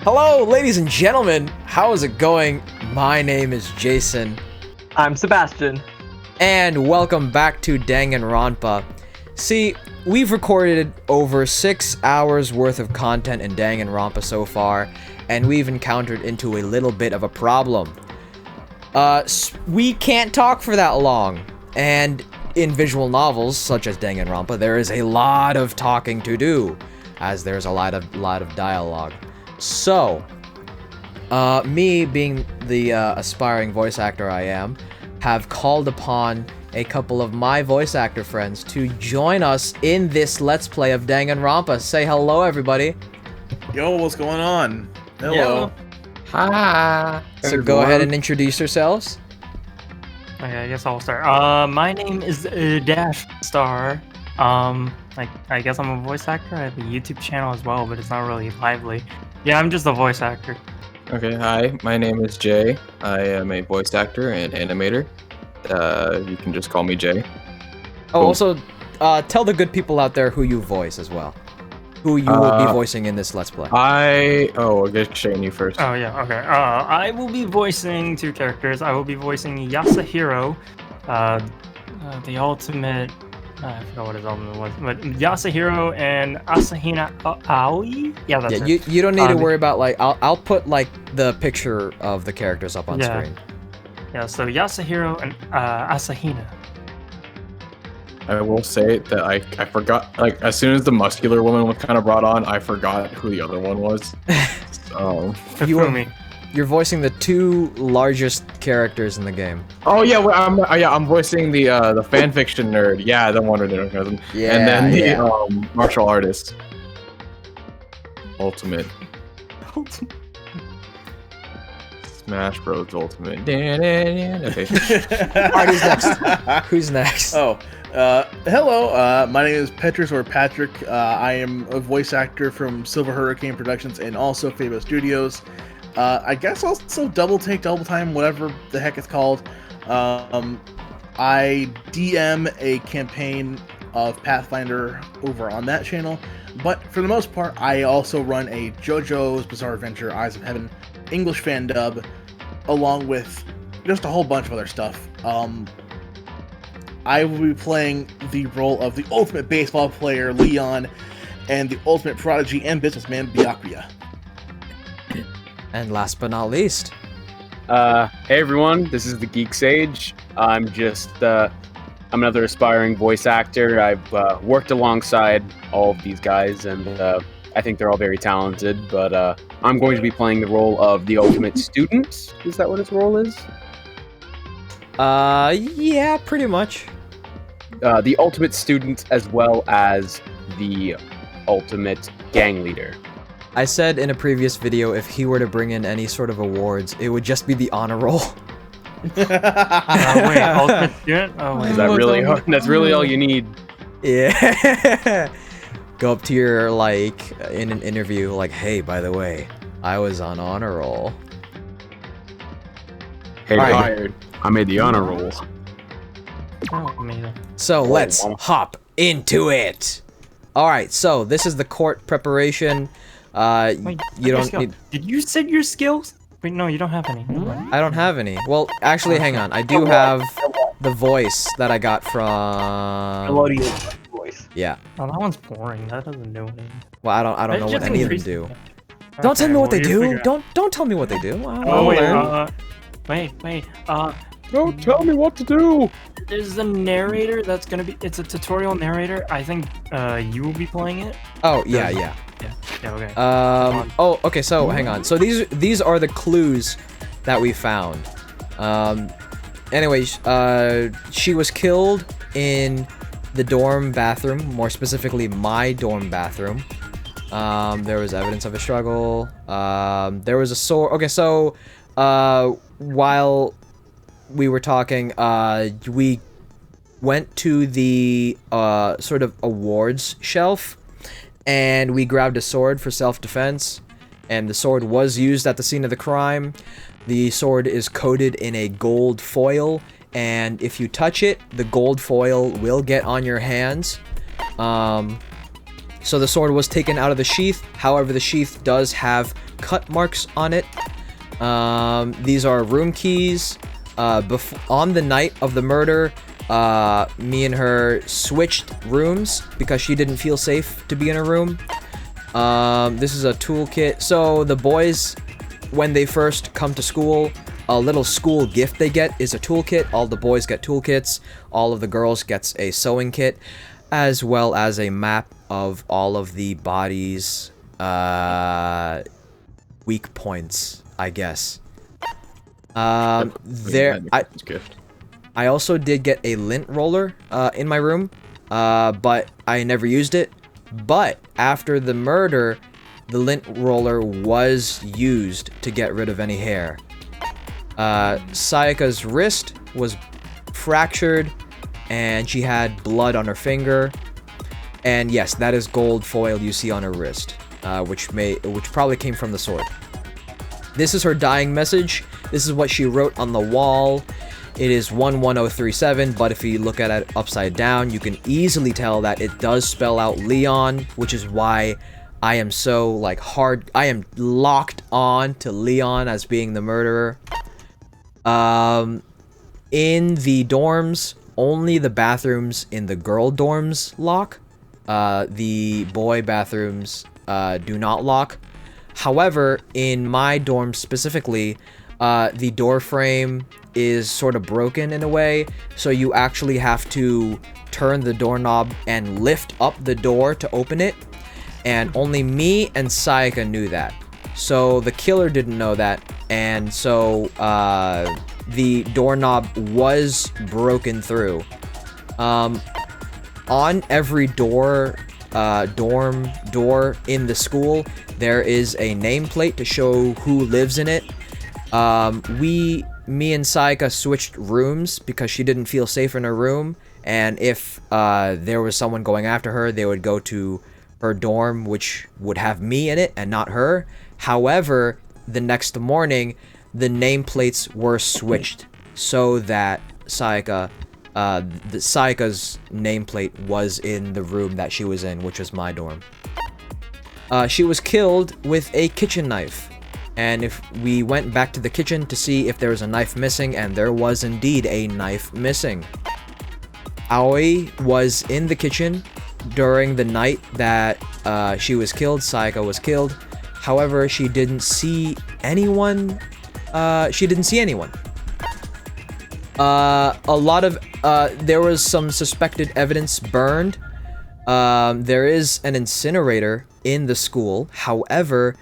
Hello, ladies and gentlemen. How is it going? My name is Jason. I'm Sebastian. And welcome back to Danganronpa. See, we've recorded over 6 hours worth of content in Danganronpa so far, and we've encountered into a little bit of a problem. We can't talk for that long, and in visual novels such as Danganronpa, there is a lot of talking to do, as there's a lot of dialogue. So, me being the aspiring voice actor I am, have called upon a couple of my voice actor friends to join us in this Let's Play of Danganronpa. Say hello, everybody. Yo, what's going on? Hello. Hi. So go ahead and introduce yourselves. Okay, I guess I'll start. My name is DashellStar. I guess I'm a voice actor. I have a YouTube channel as well, but it's not really lively. Yeah, I'm just a voice actor. Okay, hi, my name is Jay. I am a voice actor and animator. You can just call me Jay. Oh, also, tell the good people out there who you voice as well. Who you will be voicing in this Let's Play. I'll get Shane you first. Oh, yeah, okay. I will be voicing two characters. I will be voicing Yasuhiro, the ultimate... I forgot what his ultimate was, but Yasuhiro and Asahina Aoi? Yeah, that's it. You don't need to worry about, like, I'll put, like, the picture of the characters up on screen. Yeah, so Yasuhiro and Asahina. I will say that I forgot, like, as soon as the muscular woman was kind of brought on, I forgot who the other one was. So... Hifumi. You're voicing the two largest characters in the game. Oh yeah, I'm voicing the fanfiction nerd. Yeah, the Wonder Nerd cousin. Yeah, and then the martial artist. Ultimate. Smash Bros. Ultimate. Okay. Alright, who's next? Who's next? Oh, hello. My name is Petris or Patrick. I am a voice actor from Silver Hurricane Productions and also Pixyl Studios. I guess also Double Time, whatever the heck it's called. I DM a campaign of Pathfinder over on that channel, but for the most part, I also run a JoJo's Bizarre Adventure Eyes of Heaven English fan dub, along with just a whole bunch of other stuff. I will be playing the role of the ultimate baseball player, Leon, and the ultimate prodigy and businessman, Byakuya. And last but not least... Hey everyone, this is TheGeekSage. I'm another aspiring voice actor. I've worked alongside all of these guys, and I think they're all very talented, but I'm going to be playing the role of the ultimate student. Is that what his role is? Yeah, pretty much. The ultimate student as well as the ultimate gang leader. I said in a previous video, if he were to bring in any sort of awards, it would just be the honor roll. Wait, ultimate student? Oh, wait. Is that really hard? That's really all you need. Yeah. Go up to your, like, in an interview, like, hey, by the way, I was on honor roll. Hey, hired. I made the honor roll. Oh, amazing. So let's hop into it. All right, so this is the court preparation. Wait, you don't need... Did you set your skills? Wait, no, you don't have any. I don't have any. Well, actually, hang on. I do have the voice that I got from... Melodious voice. Yeah. Oh, that one's boring. That doesn't do anything. Well, I don't know what any of them do. Don't tell me what they do. Don't tell me what they do. Wait. Don't tell me what to do. There's a narrator that's gonna be. It's a tutorial narrator. I think you will be playing it. Oh yeah. Yeah. Okay. Oh, okay. So hang on. So these are the clues that we found. Anyways, she was killed in the dorm bathroom. More specifically, my dorm bathroom. There was evidence of a struggle. There was a sword. Okay, so while we were talking, we went to the sort of awards shelf, and we grabbed a sword for self-defense, and the sword was used at the scene of the crime. The sword is coated in a gold foil, and if you touch it, the gold foil will get on your hands. So the sword was taken out of the sheath. However, the sheath does have cut marks on it. These are room keys. On the night of the murder, me and her switched rooms because she didn't feel safe to be in a room. This is a toolkit. So the boys, when they first come to school, a little school gift they get is a toolkit. All the boys get toolkits. All of the girls gets a sewing kit, as well as a map of all of the body's weak points, I guess. I also did get a lint roller in my room, but I never used it. But after the murder, the lint roller was used to get rid of any hair. Sayaka's wrist was fractured, and she had blood on her finger. And yes, that is gold foil you see on her wrist, which probably came from the sword. This is her dying message. This is what she wrote on the wall. It is 11037, but if you look at it upside down, you can easily tell that it does spell out Leon, which is why I am so, I am locked on to Leon as being the murderer. In the dorms, only the bathrooms in the girl dorms lock. The boy bathrooms do not lock. However, in my dorm specifically, the door frame is sort of broken in a way, so you actually have to turn the doorknob and lift up the door to open it, and only me and Sayaka knew that. So the killer didn't know that, and so the doorknob was broken through. On every dorm door in the school, there is a nameplate to show who lives in it. Me and Sayaka switched rooms because she didn't feel safe in her room, and if there was someone going after her, they would go to her dorm, which would have me in it and not her. However, the next morning, the nameplates were switched so that Sayaka's nameplate was in the room that she was in, which was my dorm. She was killed with a kitchen knife. And if we went back to the kitchen to see if there was a knife missing, and there was indeed a knife missing. Aoi was in the kitchen during the night that she was killed. Sayaka was killed. However, she didn't see anyone. There was some suspected evidence burned. There is an incinerator in the school. However,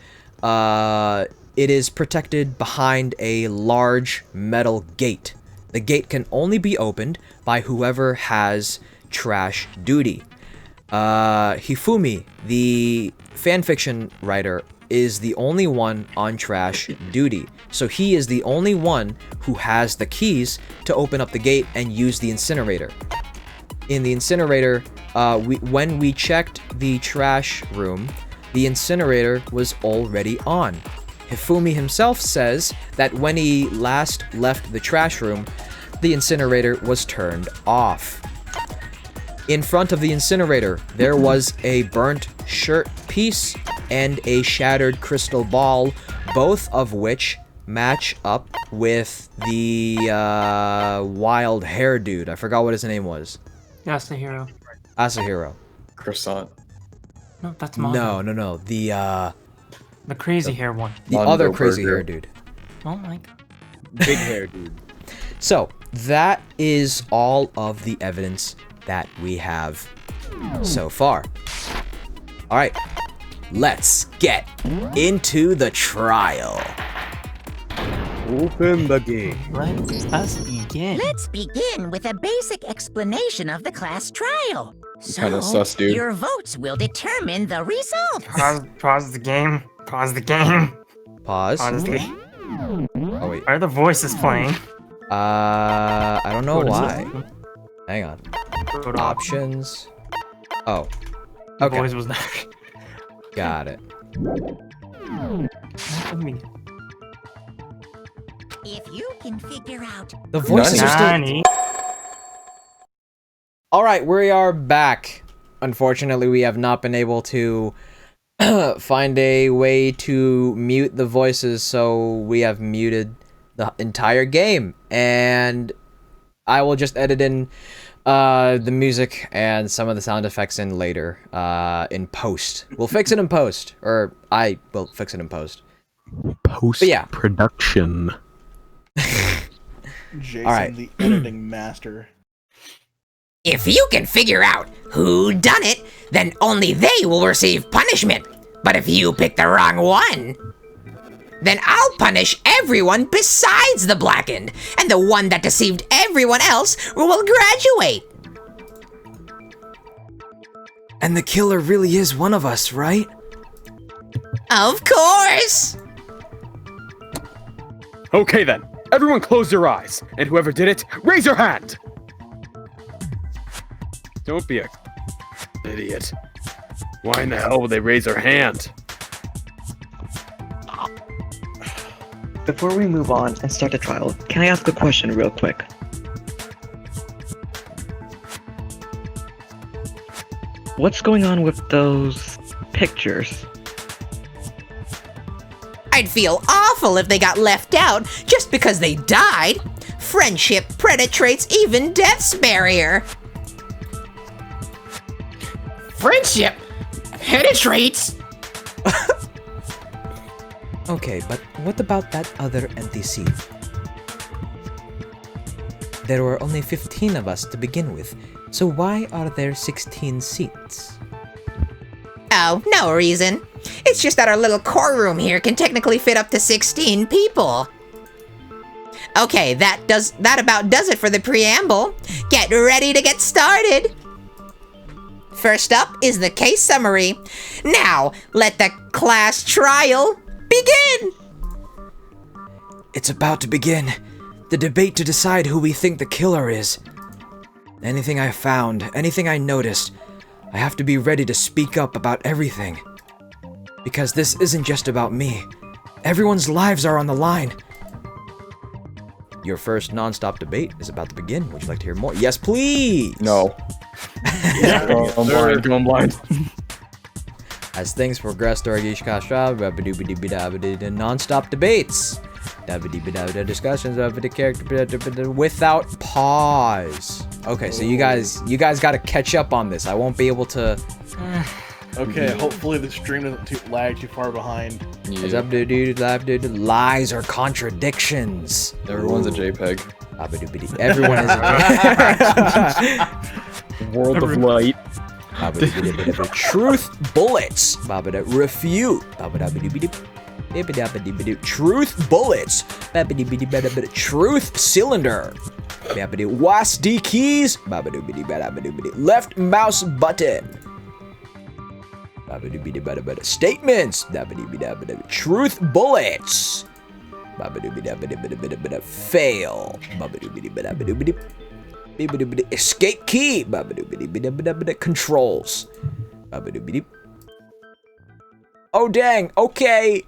it is protected behind a large metal gate. The gate can only be opened by whoever has trash duty. Hifumi, the fanfiction writer, is the only one on trash duty. So he is the only one who has the keys to open up the gate and use the incinerator. In the incinerator, when we checked the trash room, the incinerator was already on. Hifumi himself says that when he last left the trash room, the incinerator was turned off. In front of the incinerator, there was a burnt shirt piece and a shattered crystal ball, both of which match up with the wild hair dude. I forgot what his name was. Yasuhiro. Asahina. Croissant. No, that's Mondo. No. The crazy hair one. The Mondo other crazy burger. hair dude. Oh my god. Big hair, dude. So, that is all of the evidence that we have so far. Alright, let's get into the trial. Open the game. Let us begin. Let's begin with a basic explanation of the class trial. So, Kinda sus, dude. your votes will determine the results. Pause the game. Pause the game. Pause. Pause the game. Oh, wait. Why are the voices playing? I don't know What is why. it? Hang on. Go to Options. Oh. The Okay. voice was not. Got it. If you can figure out The voices are still... Nani? Alright, we are back. unfortunately, we have not been able to find a way to mute the voices, so we have muted the entire game. And I will just edit in the music and some of the sound effects in later in post. We'll fix it in post, or I will fix it in post. Post-production. Jason, All right. the editing master. If you can figure out who done it, then only they will receive punishment. But if you pick the wrong one, then I'll punish everyone besides the blackened, and the one that deceived everyone else will graduate. And the killer really is one of us, right? Of course! Okay then, everyone close your eyes, and whoever did it, raise your hand! Don't be a idiot. Why in the hell would they raise their hand? Before we move on and start the trial, can I ask a question real quick? What's going on with those pictures? I'd feel awful if they got left out just because they died. Friendship penetrates even death's barrier. Friendship penetrates? Okay, but what about that other empty seat? There were only 15 of us to begin with, so why are there 16 seats? Oh, no reason. It's just that our little core room here can technically fit up to 16 people. Okay, that about does it for the preamble. Get ready to get started. First up is the case summary. Now, let the class trial begin! It's about to begin. The debate to decide who we think the killer is. Anything I found, anything I noticed, I have to be ready to speak up about everything. Because this isn't just about me. Everyone's lives are on the line. Your first non-stop debate is about to begin. Would you like to hear more? Yes, please! No. Going blind. As things progress during each non-stop debates, discussions of the character without pause. Okay, so you guys got to catch up on this. I won't be able to. Okay, hopefully the stream doesn't lag too far behind. Lies or contradictions. Everyone's a JPEG. Everyone is a World of light. Truth bullets. Refute. Truth bullets. Truth cylinder. WASD keys. Left mouse button. Statements. Truth bullets. Fail. Escape key. Controls. Oh dang, okay.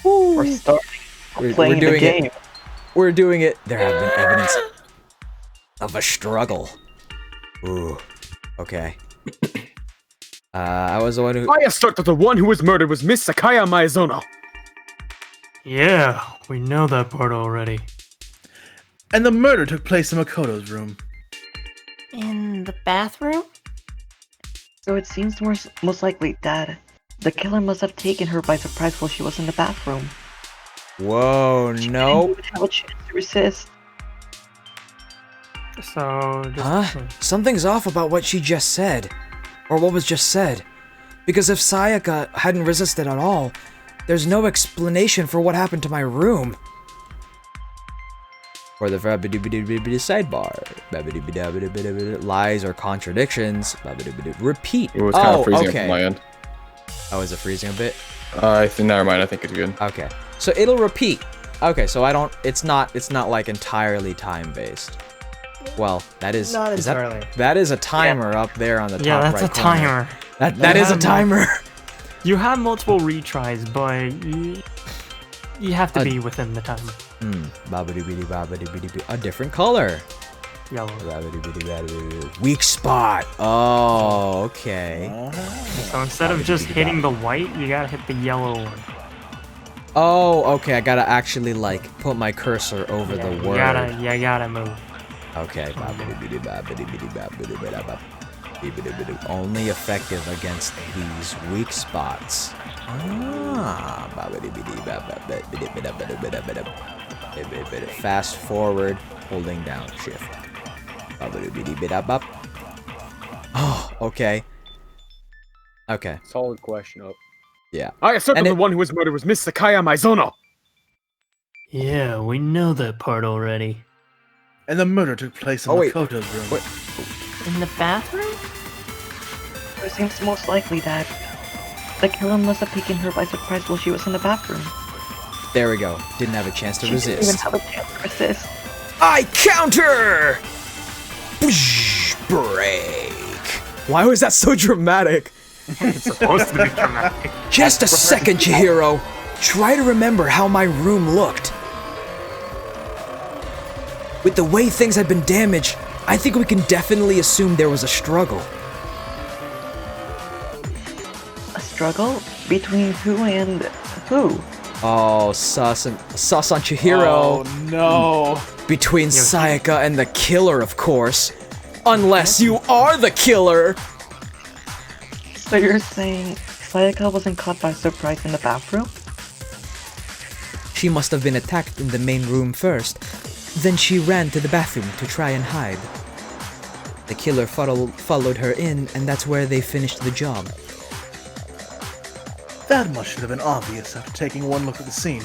We're starting playing the game. We're doing it. There have been evidence of a struggle. Ooh, okay. I was the one who... I assert that the one who was murdered was Miss Sakaya Maezono. Yeah, we know that part already. And the murder took place in Makoto's room. In the bathroom? So it seems most likely that the killer must have taken her by surprise while she was in the bathroom. Whoa, no. She didn't have a chance to resist. So, just... Something's off about what she just said. Or what was just said. Because if Sayaka hadn't resisted at all, there's no explanation for what happened to my room. Or the sidebar. Lies or contradictions. Repeat. It was kind of freezing up okay. on my end. Oh, is it freezing a bit? Never mind. I think it's good. Okay. So it'll repeat. Okay, so I don't... It's not like entirely time-based. Well, that is... Not is entirely. That is a timer up there on the top right corner. Yeah, that's a timer. That is a timer. You have multiple retries, but you have to be within the time. A different color. Yellow. Weak spot. Oh, okay. So instead of just hitting the white, you gotta hit the yellow one. Oh, okay. I gotta actually like put my cursor over the word. You gotta move. Okay. Only effective against these weak spots. Fast forward, holding down shift. Oh, okay. Okay. Solid question. Oh. Yeah. I assume the one who was murdered was Miss Sakaya Maizono. Yeah, we know that part already. And the murder took place in Makoto's room. Wait. In the bathroom? It seems most likely that the killer must have taken her by surprise while she was in the bathroom. There we go. Didn't have a chance to She didn't even resist. have a chance to resist. I counter! Break. Why was that so dramatic? It's supposed to be dramatic. Just a second, Chihiro. Try to remember how my room looked. With the way things had been damaged, I think we can definitely assume there was a struggle. A struggle? Between who and who? Oh, sus on Chihiro. Oh no. Between Sayaka and the killer, of course. Unless you are the killer! So you're saying Sayaka wasn't caught by surprise in the bathroom? She must have been attacked in the main room first. Then she ran to the bathroom to try and hide. The killer followed her in, and that's where they finished the job. That much should have been obvious after taking one look at the scene.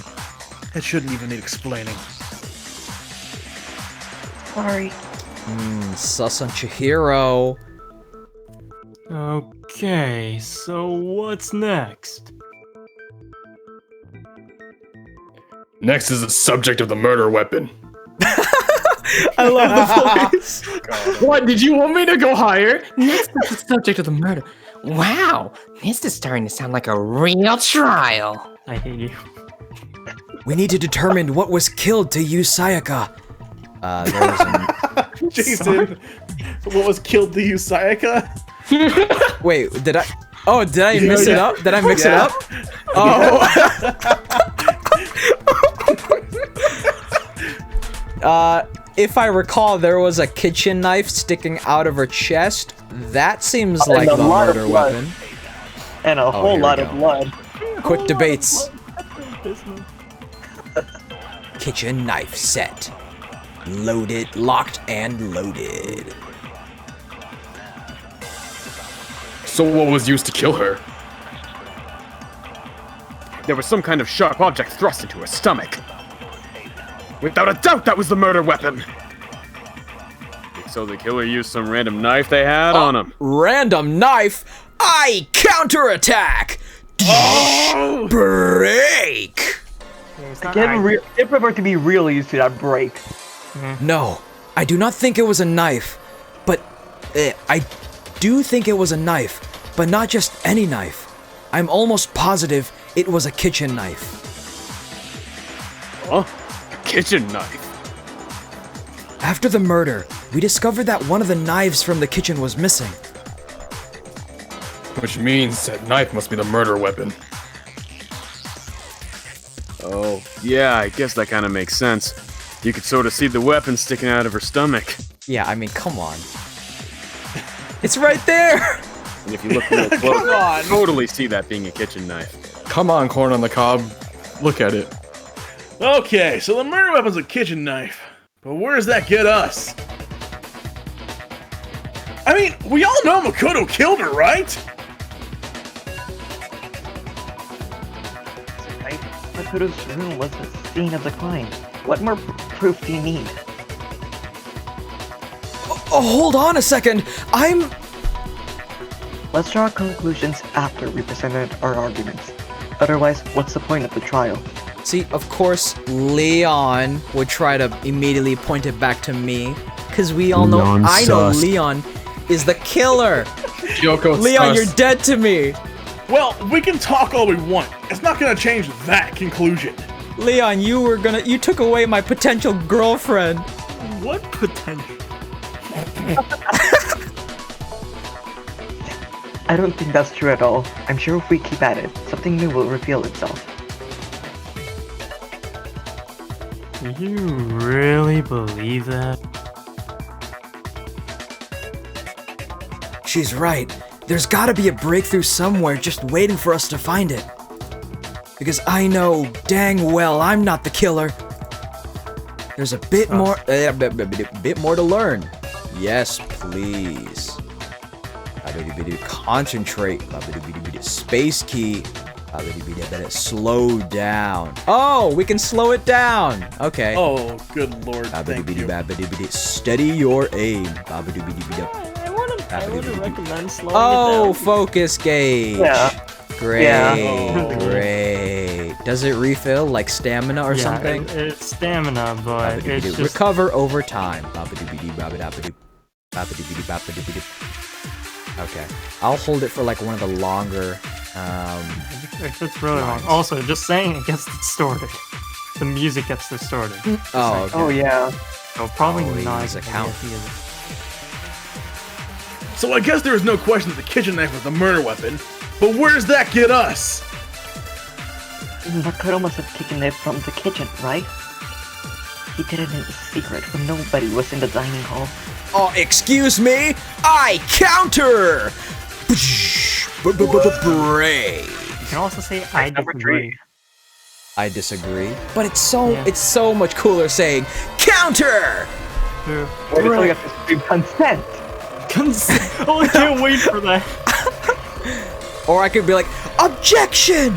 It shouldn't even need explaining. Sorry. Sus on Chihiro. Okay, so what's next? Next is the subject of the murder weapon. I love the voice. What? Did you want me to go higher? Next is the subject of the murder. Wow, this is starting to sound like a real trial. I hate you. We need to determine what was killed to use Sayaka. There was Jason, what was killed to you, Sayaka? Wait, did I miss it up? Did I mix it up? Oh. If I recall, there was a kitchen knife sticking out of her chest. That seems like the murder weapon. And a whole lot of blood. Quick debates. Kitchen knife set. Loaded, locked, and loaded. So what was used to kill her? There was some kind of sharp object thrust into her stomach. Without a doubt, that was the murder weapon. So the killer used some random knife they had on him. Random knife? I counterattack! Oh! Break! Give prefer to be really used to that break. No, I do not think it was a knife. But I do think it was a knife. But not just any knife. I'm almost positive it was a kitchen knife. Huh? A kitchen knife? After the murder, we discovered that one of the knives from the kitchen was missing. Which means that knife must be the murder weapon. Oh, yeah, I guess that kind of makes sense. You could sort of see the weapon sticking out of her stomach. Yeah, I mean, come on. It's right there! And if you look real close, you can totally see that being a kitchen knife. Come on, corn on the cob. Look at it. Okay, so the murder weapon's a kitchen knife. But where does that get us? I mean, we all know Makoto killed her, right? Right? Makoto's room was the scene of the crime. What more proof do you need? Oh, hold on a second. Let's draw conclusions after we presented our arguments. Otherwise, what's the point of the trial? See, of course, Leon would try to immediately point it back to me. Because we all know, I know Leon is the killer. Kyoko, Leon, you're dead to me. Well, we can talk all we want. It's not gonna change that conclusion. Leon, you took away my potential girlfriend. What potential? I don't think that's true at all. I'm sure if we keep at it, something new will reveal itself. You really believe that? She's right. There's gotta be a breakthrough somewhere just waiting for us to find it. Because I know dang well I'm not the killer. There's a bit more to learn. Yes, please. Concentrate. Space key. Slow down. Oh, we can slow it down. Okay. Oh, good lord. Thank you. Steady your aim. I would recommend slowing it Oh, down. focus gauge. Yeah. Great. Yeah. Great. Does it refill like stamina or something? It's stamina, but it's just... Recover over time. Okay. I'll hold it for like one of the longer. It's really long. Also, just saying it gets distorted. The music gets distorted. Oh, okay. Oh yeah. So probably not Please account. So I guess there is no question that the kitchen knife was the murder weapon, but where does that get us? Makoto must have taken it from the kitchen, right? He did it in secret when nobody was in the dining hall. Oh, excuse me? I counter! Break. You can also say I disagree. I disagree. But it's so much cooler saying counter! Yeah. Wait until you have to scream consent! Oh, I can't wait for that. Or I could be like, objection!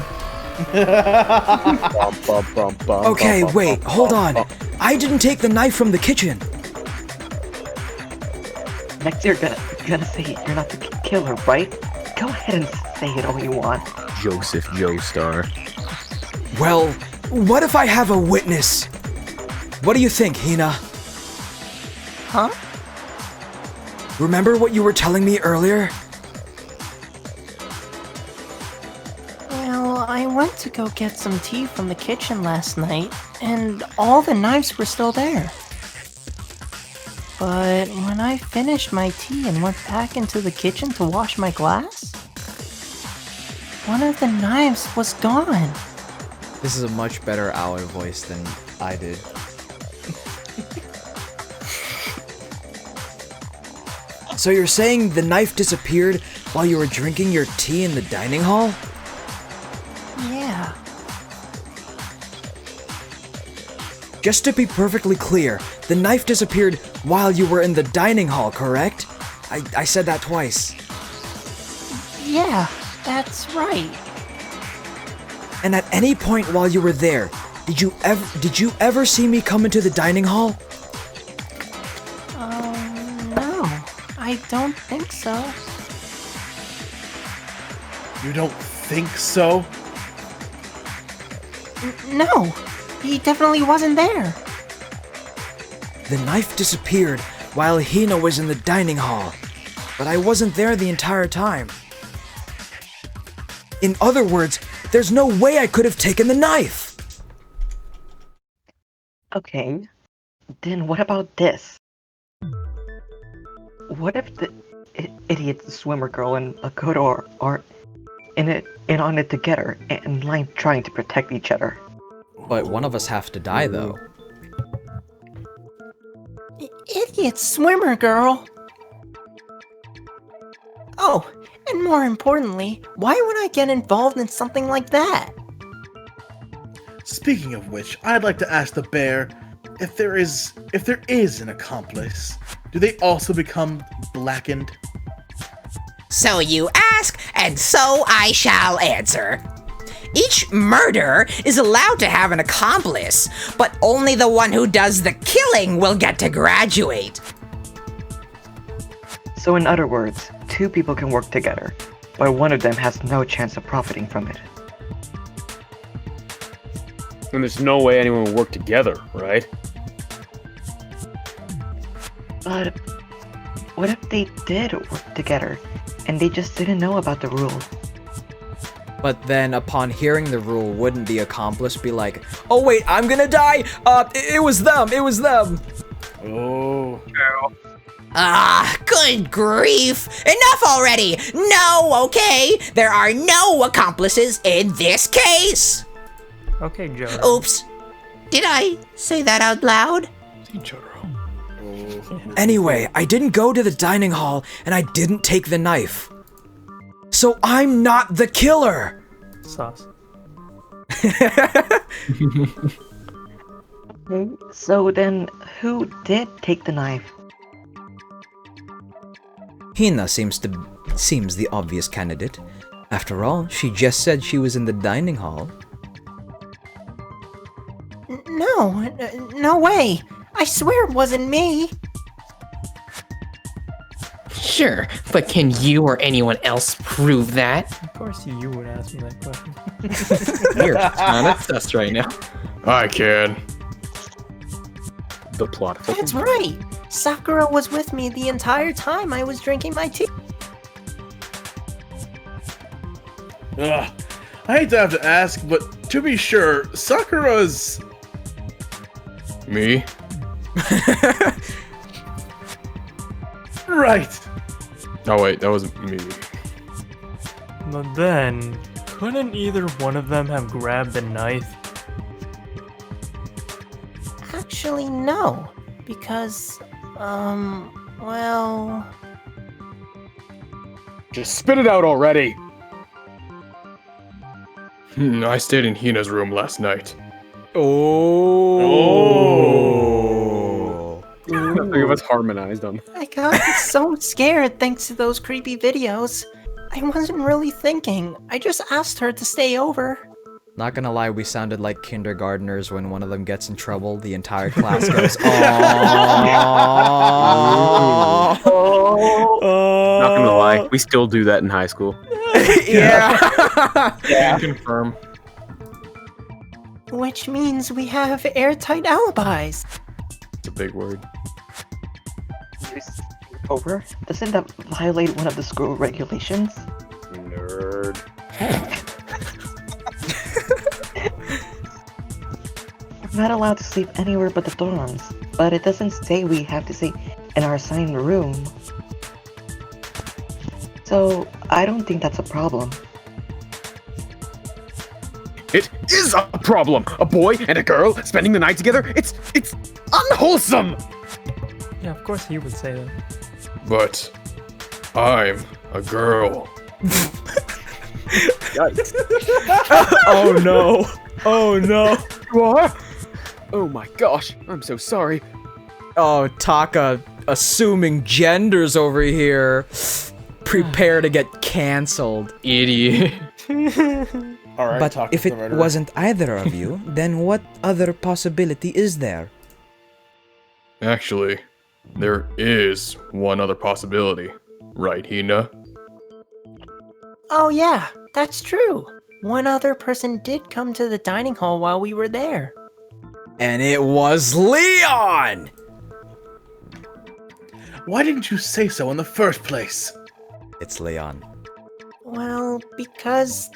Okay, wait, hold on. I didn't take the knife from the kitchen. Next you're gonna say you're not the killer, right? Go ahead and say it all you want. Joseph Joestar. Well, what if I have a witness? What do you think, Hina? Huh? Remember what you were telling me earlier? Well, I went to go get some tea from the kitchen last night, and all the knives were still there. But when I finished my tea and went back into the kitchen to wash my glass, one of the knives was gone. This is a much better Owl voice than I did. So you're saying the knife disappeared while you were drinking your tea in the dining hall? Yeah. Just to be perfectly clear, the knife disappeared while you were in the dining hall, correct? I said that twice. Yeah, that's right. And at any point while you were there, did you ever see me come into the dining hall? No, I don't think so. You don't think so? No, he definitely wasn't there. The knife disappeared while Hina was in the dining hall, but I wasn't there the entire time. In other words, there's no way I could have taken the knife! Okay, then what about this? What if the idiot swimmer girl and Makoto are in on it together and line trying to protect each other? But one of us have to die, though. Idiot swimmer girl! Oh, and more importantly, why would I get involved in something like that? Speaking of which, I'd like to ask the bear if there is an accomplice, do they also become blackened? So you ask, and so I shall answer. Each murder is allowed to have an accomplice, but only the one who does the killing will get to graduate. So in other words, two people can work together, but one of them has no chance of profiting from it. And there's no way anyone will work together, right? But what if they did work together, and they just didn't know about the rule? But then, upon hearing the rule, wouldn't the accomplice be like, "Oh wait, I'm gonna die! It was them! It was them!" Oh. Good grief! Enough already! No, okay? There are no accomplices in this case! Okay, Joe. Oops. Did I say that out loud? Anyway, I didn't go to the dining hall, and I didn't take the knife. So I'm not the killer! Sauce. Okay, so then, who did take the knife? Hina seems the obvious candidate. After all, she just said she was in the dining hall. No way. I swear it wasn't me. Sure, but can you or anyone else prove that? Of course you would ask me that question. You're kind of sus right now. I can. The plot. That's right. Sakura was with me the entire time I was drinking my tea. Ugh. I hate to have to ask, but to be sure, Sakura's... Me? Right. Oh wait, that wasn't me. But then, couldn't either one of them have grabbed the knife? Actually, no. Because, well... Just spit it out already. I stayed in Hina's room last night. Oh. Three of us harmonized on. I got so scared thanks to those creepy videos. I wasn't really thinking. I just asked her to stay over. Not gonna lie, we sounded like kindergartners when one of them gets in trouble. The entire class goes, "Aww." Not gonna lie, we still do that in high school. Yeah. Yeah. Confirm. Which means we have airtight alibis. It's a big word. Over? Doesn't that violate one of the school regulations? Nerd. We're not allowed to sleep anywhere but the dorms, but it doesn't say we have to stay in our assigned room. So, I don't think that's a problem. It is a problem! A boy and a girl spending the night together? It's unwholesome! Yeah, of course he would say that. But I'm a girl. Yikes. Oh no. Oh no. You are? Oh my gosh, I'm so sorry. Oh, Taka assuming genders over here. Prepare to get cancelled. Idiot. Alright, But talk if to it the murderer. wasn't either of you, then what other possibility is there? Actually, there is one other possibility. Right, Hina? Oh yeah, that's true. One other person did come to the dining hall while we were there. And it was Leon! Why didn't you say so in the first place? It's Leon. Well, because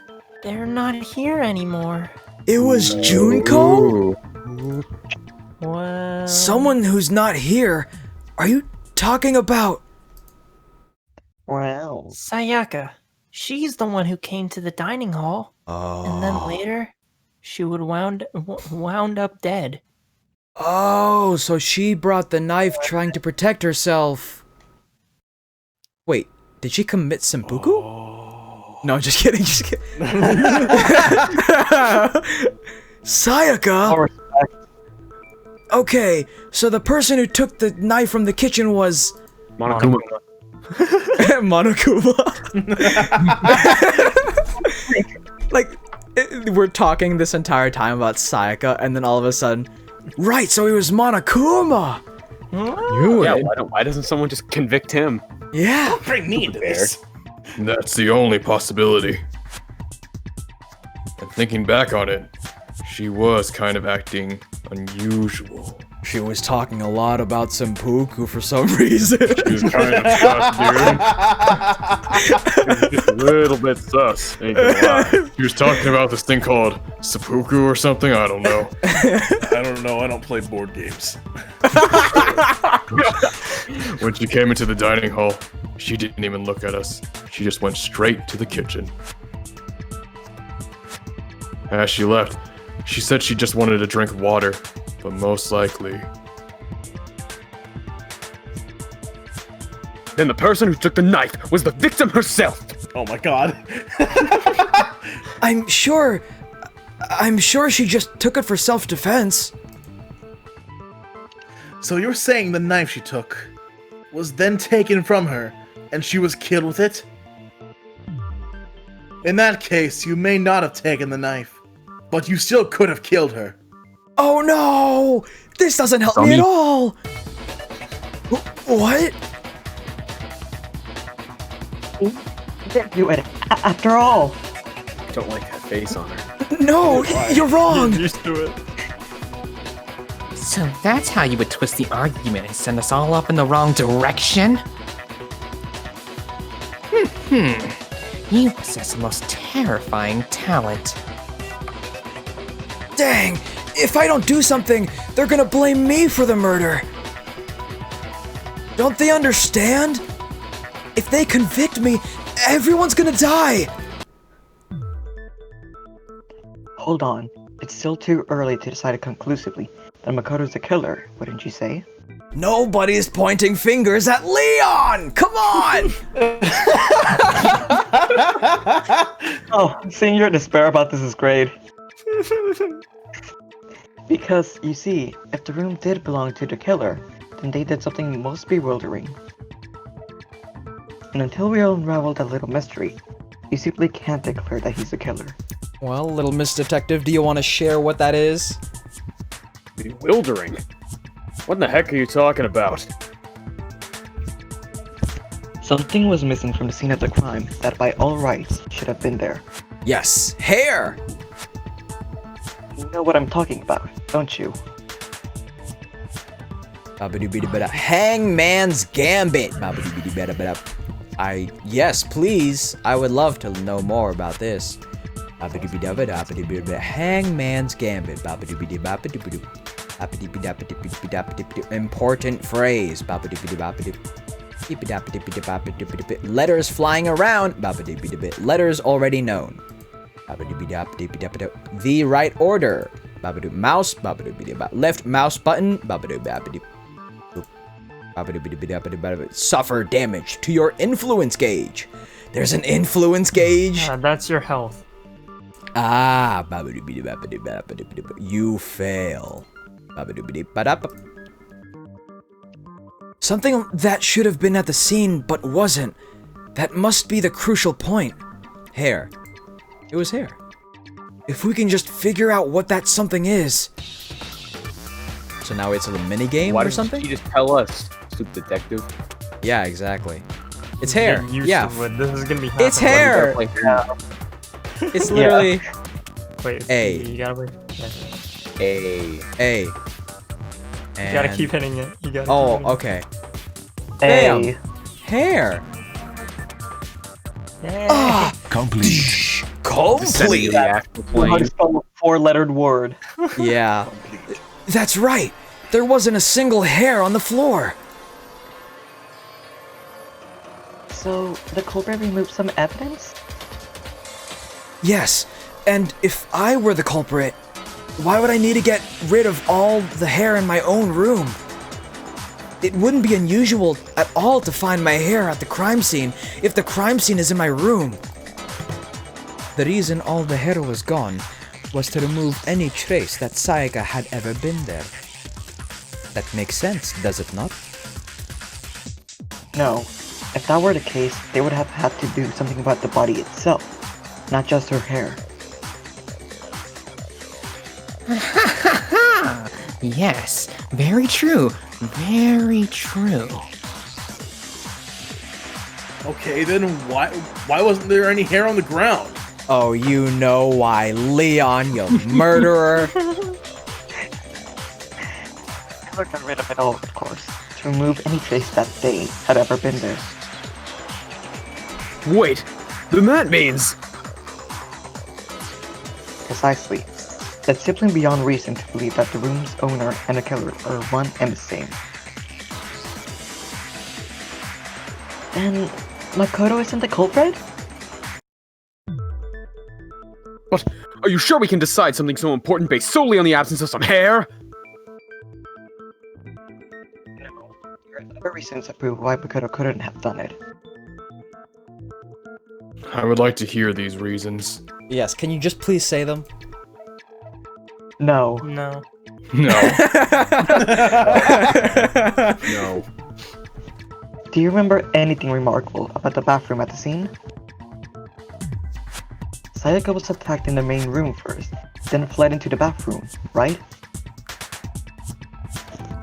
they're not here anymore. It was Junko? Ooh. Well... Someone who's not here? Are you talking about? Well, Sayaka. She's the one who came to the dining hall. Oh. And then later, she would wound up dead. Oh, so she brought the knife trying to protect herself. Wait, did she commit seppuku? No, just kidding, just kidding. Sayaka? Okay, so the person who took the knife from the kitchen was... Monokuma. Monokuma. Like, we're talking this entire time about Sayaka, and then all of a sudden, right, so he was Monokuma! Yeah, why doesn't someone just convict him? Yeah. Bring me into this. That's the only possibility. And thinking back on it, she was kind of acting unusual. She was talking a lot about seppuku for some reason. She was kind of sus, dude. Just a little bit sus, ain't gonna lie. She was talking about this thing called seppuku or something, I don't know. I don't know. I don't play board games. When she came into the dining hall, she didn't even look at us. She just went straight to the kitchen. As she left, she said she just wanted to drink water, but most likely... Then the person who took the knife was the victim herself. Oh my god. I'm sure she just took it for self-defense. So you're saying the knife she took was then taken from her, and she was killed with it? In that case, you may not have taken the knife, but you still could have killed her. Oh no! This doesn't help me at all! What? You after all. I don't like that face on her. No, you're wrong! Used to it. So that's how you would twist the argument and send us all up in the wrong direction? You possess the most terrifying talent. Dang! If I don't do something, they're gonna blame me for the murder! Don't they understand? If they convict me, everyone's gonna die! Hold on. It's still too early to decide conclusively that Makoto's the killer, wouldn't you say? Nobody's pointing fingers at Leon! Come on! Oh, seeing your despair about this is great. Because, you see, if the room did belong to the killer, then they did something most bewildering. And until we unravel that little mystery, you simply can't declare that he's the killer. Well, little Miss Detective, do you want to share what that is? Bewildering. What in the heck are you talking about? Something was missing from the scene of the crime that by all rights should have been there. Yes, hair! You know what I'm talking about, don't you? Hangman's Gambit! Yes, please. I would love to know more about this. Hangman's Gambit. Important phrase. Letters flying around. Letters already known. The right order. Mouse. Left mouse button. Suffer damage to your influence gauge. There's an influence gauge. That's your health. Ah, you fail. Something that should have been at the scene but wasn't. That must be the crucial point. Hair. It was hair. If we can just figure out what that something is. So now it's a mini game or something? Why didn't you just tell us, stupid detective? Yeah, exactly. It's hair. Get used Yeah. to it. This is gonna be happening. It's hair. It's literally Wait, A. You gotta wait. Yeah. A. You gotta keep hitting it. You gotta. Oh, keep okay. Hey. Damn. Hair. hitting it. Ah. Complete. Complete. The actual plane. How to spell a four-lettered word. Yeah. That's right. There wasn't a single hair on the floor. So, the culprit removed some evidence? Yes. And if I were the culprit, why would I need to get rid of all the hair in my own room? It wouldn't be unusual at all to find my hair at the crime scene if the crime scene is in my room. The reason all the hair was gone was to remove any trace that Sayaka had ever been there. That makes sense, does it not? No. If that were the case, they would have had to do something about the body itself, not just her hair. Yes, very true. Very true. Okay, then why wasn't there any hair on the ground? Oh, you know why, Leon, you murderer. killer got rid of it all, of course, to remove any trace that they had ever been there. Wait, then that means... Precisely. It's simply beyond reason to believe that the room's owner and the killer are one and the same. And Makoto isn't the culprit? But are you sure we can decide something so important based solely on the absence of some hair? No. There are other reasons to prove why Makoto couldn't have done it. I would like to hear these reasons. Yes, can you just please say them? No. No. No. No. Do you remember anything remarkable about the bathroom at the scene? Sayaka was attacked in the main room first, then fled into the bathroom, right?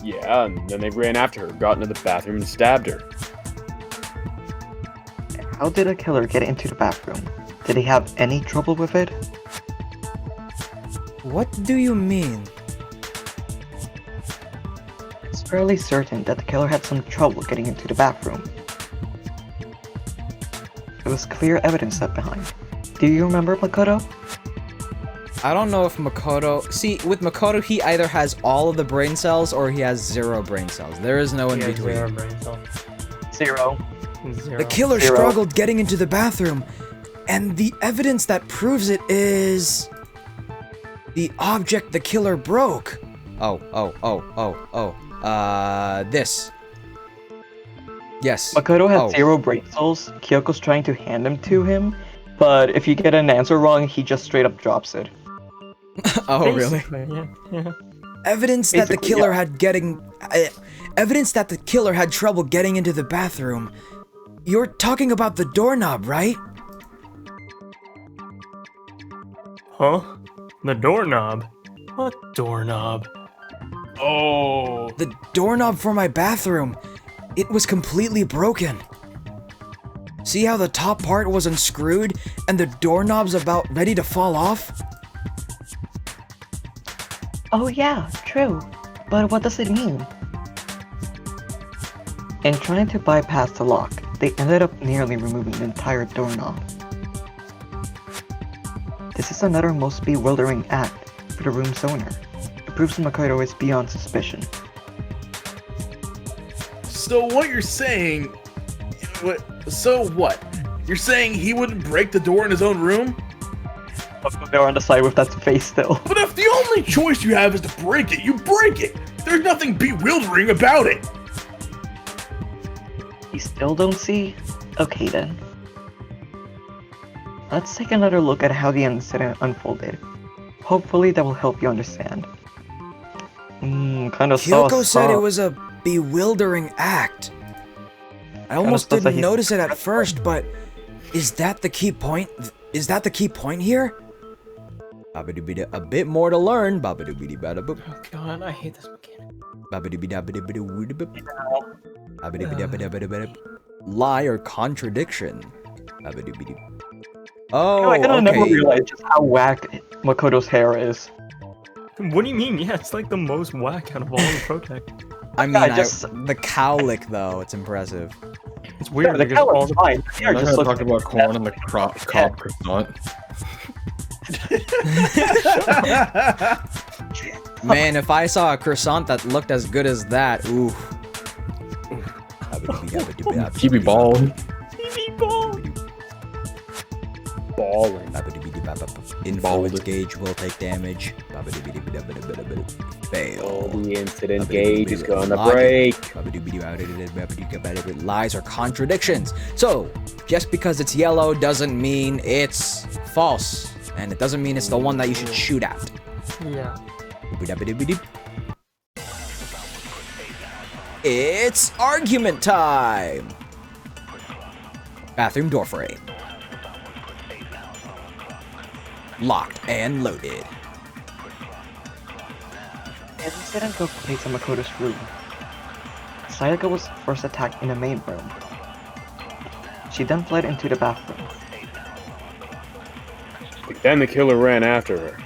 Yeah, and then they ran after her, got into the bathroom and stabbed her. How did a killer get into the bathroom? Did he have any trouble with it? What do you mean? It's fairly certain that the killer had some trouble getting into the bathroom. There was clear evidence left behind. Do you remember Makoto? I don't know if Makoto... See, with Makoto, he either has all of the brain cells or he has 0 brain cells. There is no in He has between. 0 brain cells. 0. 0. The killer 0. struggled getting into the bathroom, and the evidence that proves it is... the object the killer broke. This. Yes. Makoto has Oh. 0 brain cells. Kyoko's trying to hand them to him, but if you get an answer wrong, he just straight up drops it. Oh, really? Basically, yeah. Evidence that the Basically, killer yeah. had evidence that the killer had trouble getting into the bathroom. You're talking about the doorknob, right? Huh? The doorknob? What doorknob? Oh. The doorknob for my bathroom. It was completely broken. See how the top part was unscrewed and the doorknob's about ready to fall off? Oh yeah, true. But what does it mean? In trying to bypass the lock, they ended up nearly removing the entire doorknob. This is another most bewildering act for the room's owner. It proves Makoto is beyond suspicion. So what you're saying... So what? You're saying he wouldn't break the door in his own room? They're on the side with that face still. But if the only choice you have is to break it, you break it! There's nothing bewildering about it! You still don't see? Okay then. Let's take another look at how the incident unfolded. Hopefully that will help you understand. Kinda Kyoko said it was a bewildering act. I almost didn't notice it at first, but is that the key point? Is that the key point here? A bit more to learn. Oh god, I hate this mechanic. Lie or contradiction. I Oh, never okay. realized just how whack Makoto's hair is. What do you mean? Yeah, it's like the most whack out of all the Protect. I mean, Yeah, just- the cowlick though, it's impressive. It's weird the because all color's the fine. The hair I'm not just gonna looks talk about corn and the cob croissant. Man, if I saw a croissant that looked as good as that, ooh. He be bald. Balling. Influence gauge will take damage. Fail. The incident gauge is gonna break. Lies or contradictions. So, just because it's yellow doesn't mean it's false. And it doesn't mean it's the one that you should shoot at. Yeah. It's argument time! Bathroom door frame. Locked and loaded. The incident took place in Makoto's room. Sayaka was first attacked in the main room. She then fled into the bathroom. Then the killer ran after her.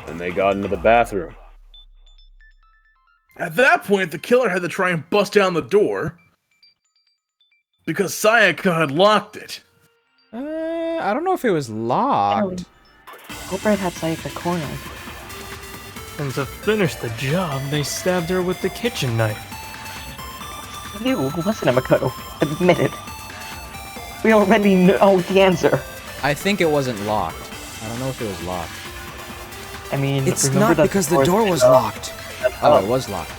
And they got into the bathroom. At that point, the killer had to try and bust down the door because Sayaka had locked it. I don't know if it was locked. Culprit had Sayaka cornered. And to finish the job, they stabbed her with the kitchen knife. You wasn't a Makoto. Admit it. We already know the answer. I think it wasn't locked. I don't know if it was locked. I mean, It's remember not that because the door was locked. Oh, Oh. it was locked.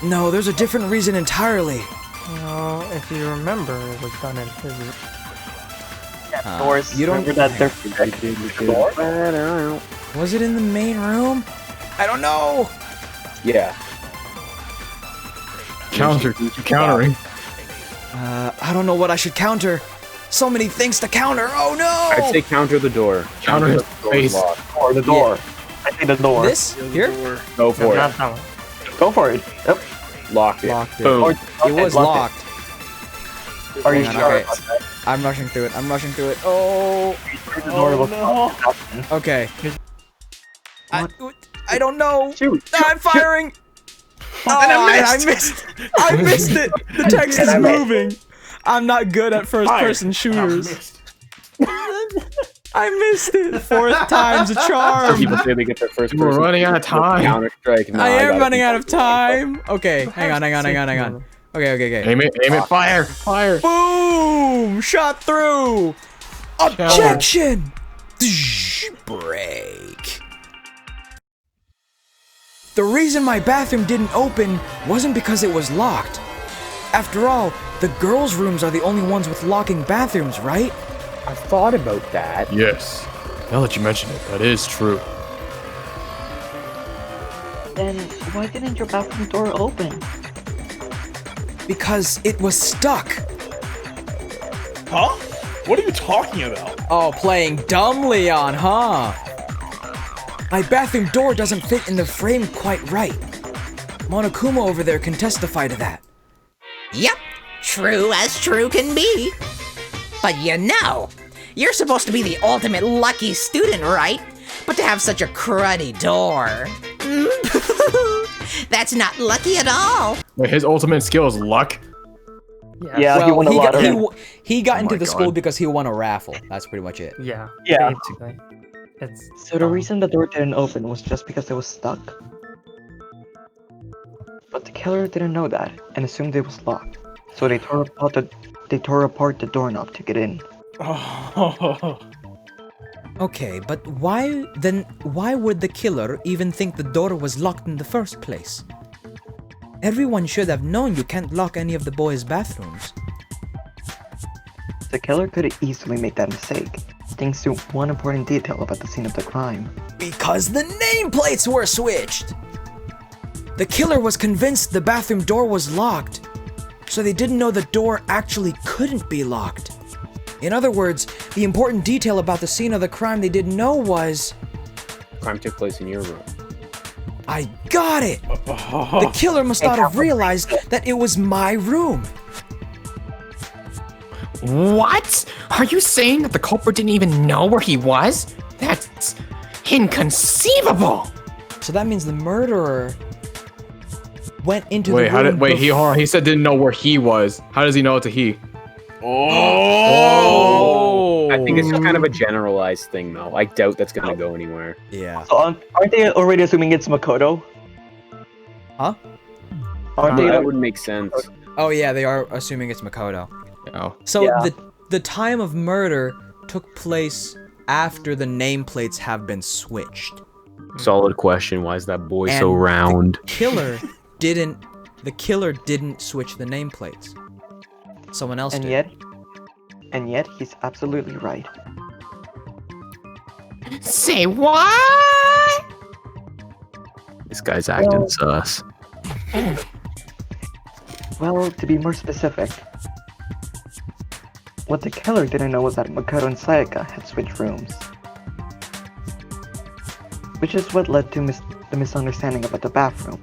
No, there's a different reason entirely. Well, if you remember, it was done in his... doors. You don't- remember that they're Was it in the main room? I don't know. Yeah. Countering. I don't know what I should counter. So many things to counter. Oh no! I'd say counter the door. Counter his the door face. lock. or the door. I think the door. This here Go for Not it. that one. Go for it. Yep. Lock it. locked it. Boom. Or, It was lock locked. Are you Hang on, sure okay. about that? I'm rushing through it. I'm rushing through it. Oh. The door was locked. Okay. I don't know. Shoot. I'm firing. Oh, And I I missed. I missed it. The text is moving. I'm not good at first-person shooters. I missed it. Fourth time's a charm. People say they get their first We're person running out of time. Counter strike. I am running out of time. Okay, hang on. Okay. Aim it, fire. Boom! Shot through. Objection. Break. The reason my bathroom didn't open wasn't because it was locked. After all, the girls' rooms are the only ones with locking bathrooms, right? I thought about that. Yes. Now that you mention it, that is true. Then why didn't your bathroom door open? Because it was stuck. Huh? What are you talking about? Oh, playing dumb, Leon, huh? My bathroom door doesn't fit in the frame quite right. Monokuma over there can testify to that. Yep, true as true can be. But you know, you're supposed to be the ultimate lucky student, right? But to have such a cruddy door. That's not lucky at all. Wait, his ultimate skill is luck? Yeah, he won a lottery. He got into my the God. school because he won a raffle. That's pretty much it. Yeah. Yeah. Basically. It's So the reason the door didn't open was just because it was stuck. But the killer didn't know that and assumed it was locked. So they tore apart the doorknob to get in. Okay, but why would the killer even think the door was locked in the first place? Everyone should have known you can't lock any of the boys' bathrooms. The killer could easily make that mistake, thanks to one important detail about the scene of the crime. Because the nameplates were switched! The killer was convinced the bathroom door was locked, so they didn't know the door actually couldn't be locked. In other words, the important detail about the scene of the crime they didn't know was... Crime took place in your room. I got it! The killer must not have realized that it was my room. What? Are you saying that the culprit didn't even know where he was? That's inconceivable! So that means the murderer went into Wait, the room. hold on, he said didn't know where he was. How does he know it's a he? Oh! I think it's just kind of a generalized thing, though. I doubt that's gonna go anywhere. Yeah. So aren't they already assuming it's Makoto? Huh? Aren't they? That would make sense. Oh yeah, they are assuming it's Makoto. Oh. So Yeah. the time of murder took place after the nameplates have been switched. Solid question. Why is that boy so And round? The killer didn't switch the nameplates. Someone else And did. yet he's absolutely right. Say what? This guy's acting sus. Well, to be more specific, what the killer didn't know was that Makoto and Sayaka had switched rooms. Which is what led to the misunderstanding about the bathroom.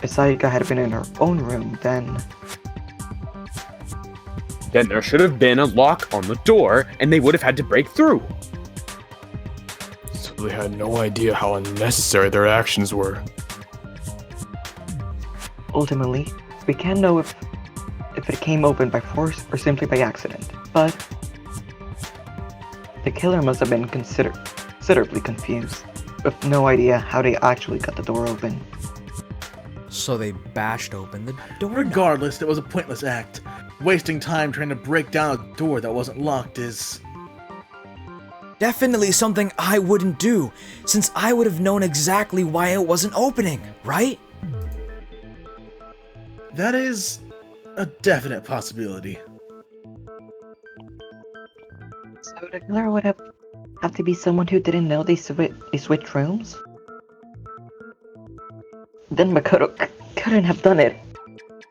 If Sayaka had been in her own room, then There should have been a lock on the door, and they would have had to break through. So they had no idea how unnecessary their actions were. Ultimately, we can't know if it came open by force or simply by accident, but the killer must have been considerably confused, with no idea how they actually got the door open. So they bashed open the door. Regardless, it was a pointless act. Wasting time trying to break down a door that wasn't locked is... Definitely something I wouldn't do, since I would have known exactly why it wasn't opening, right? That is a definite possibility. So the killer would have to be someone who didn't know they switched rooms? Then Makoto couldn't have done it.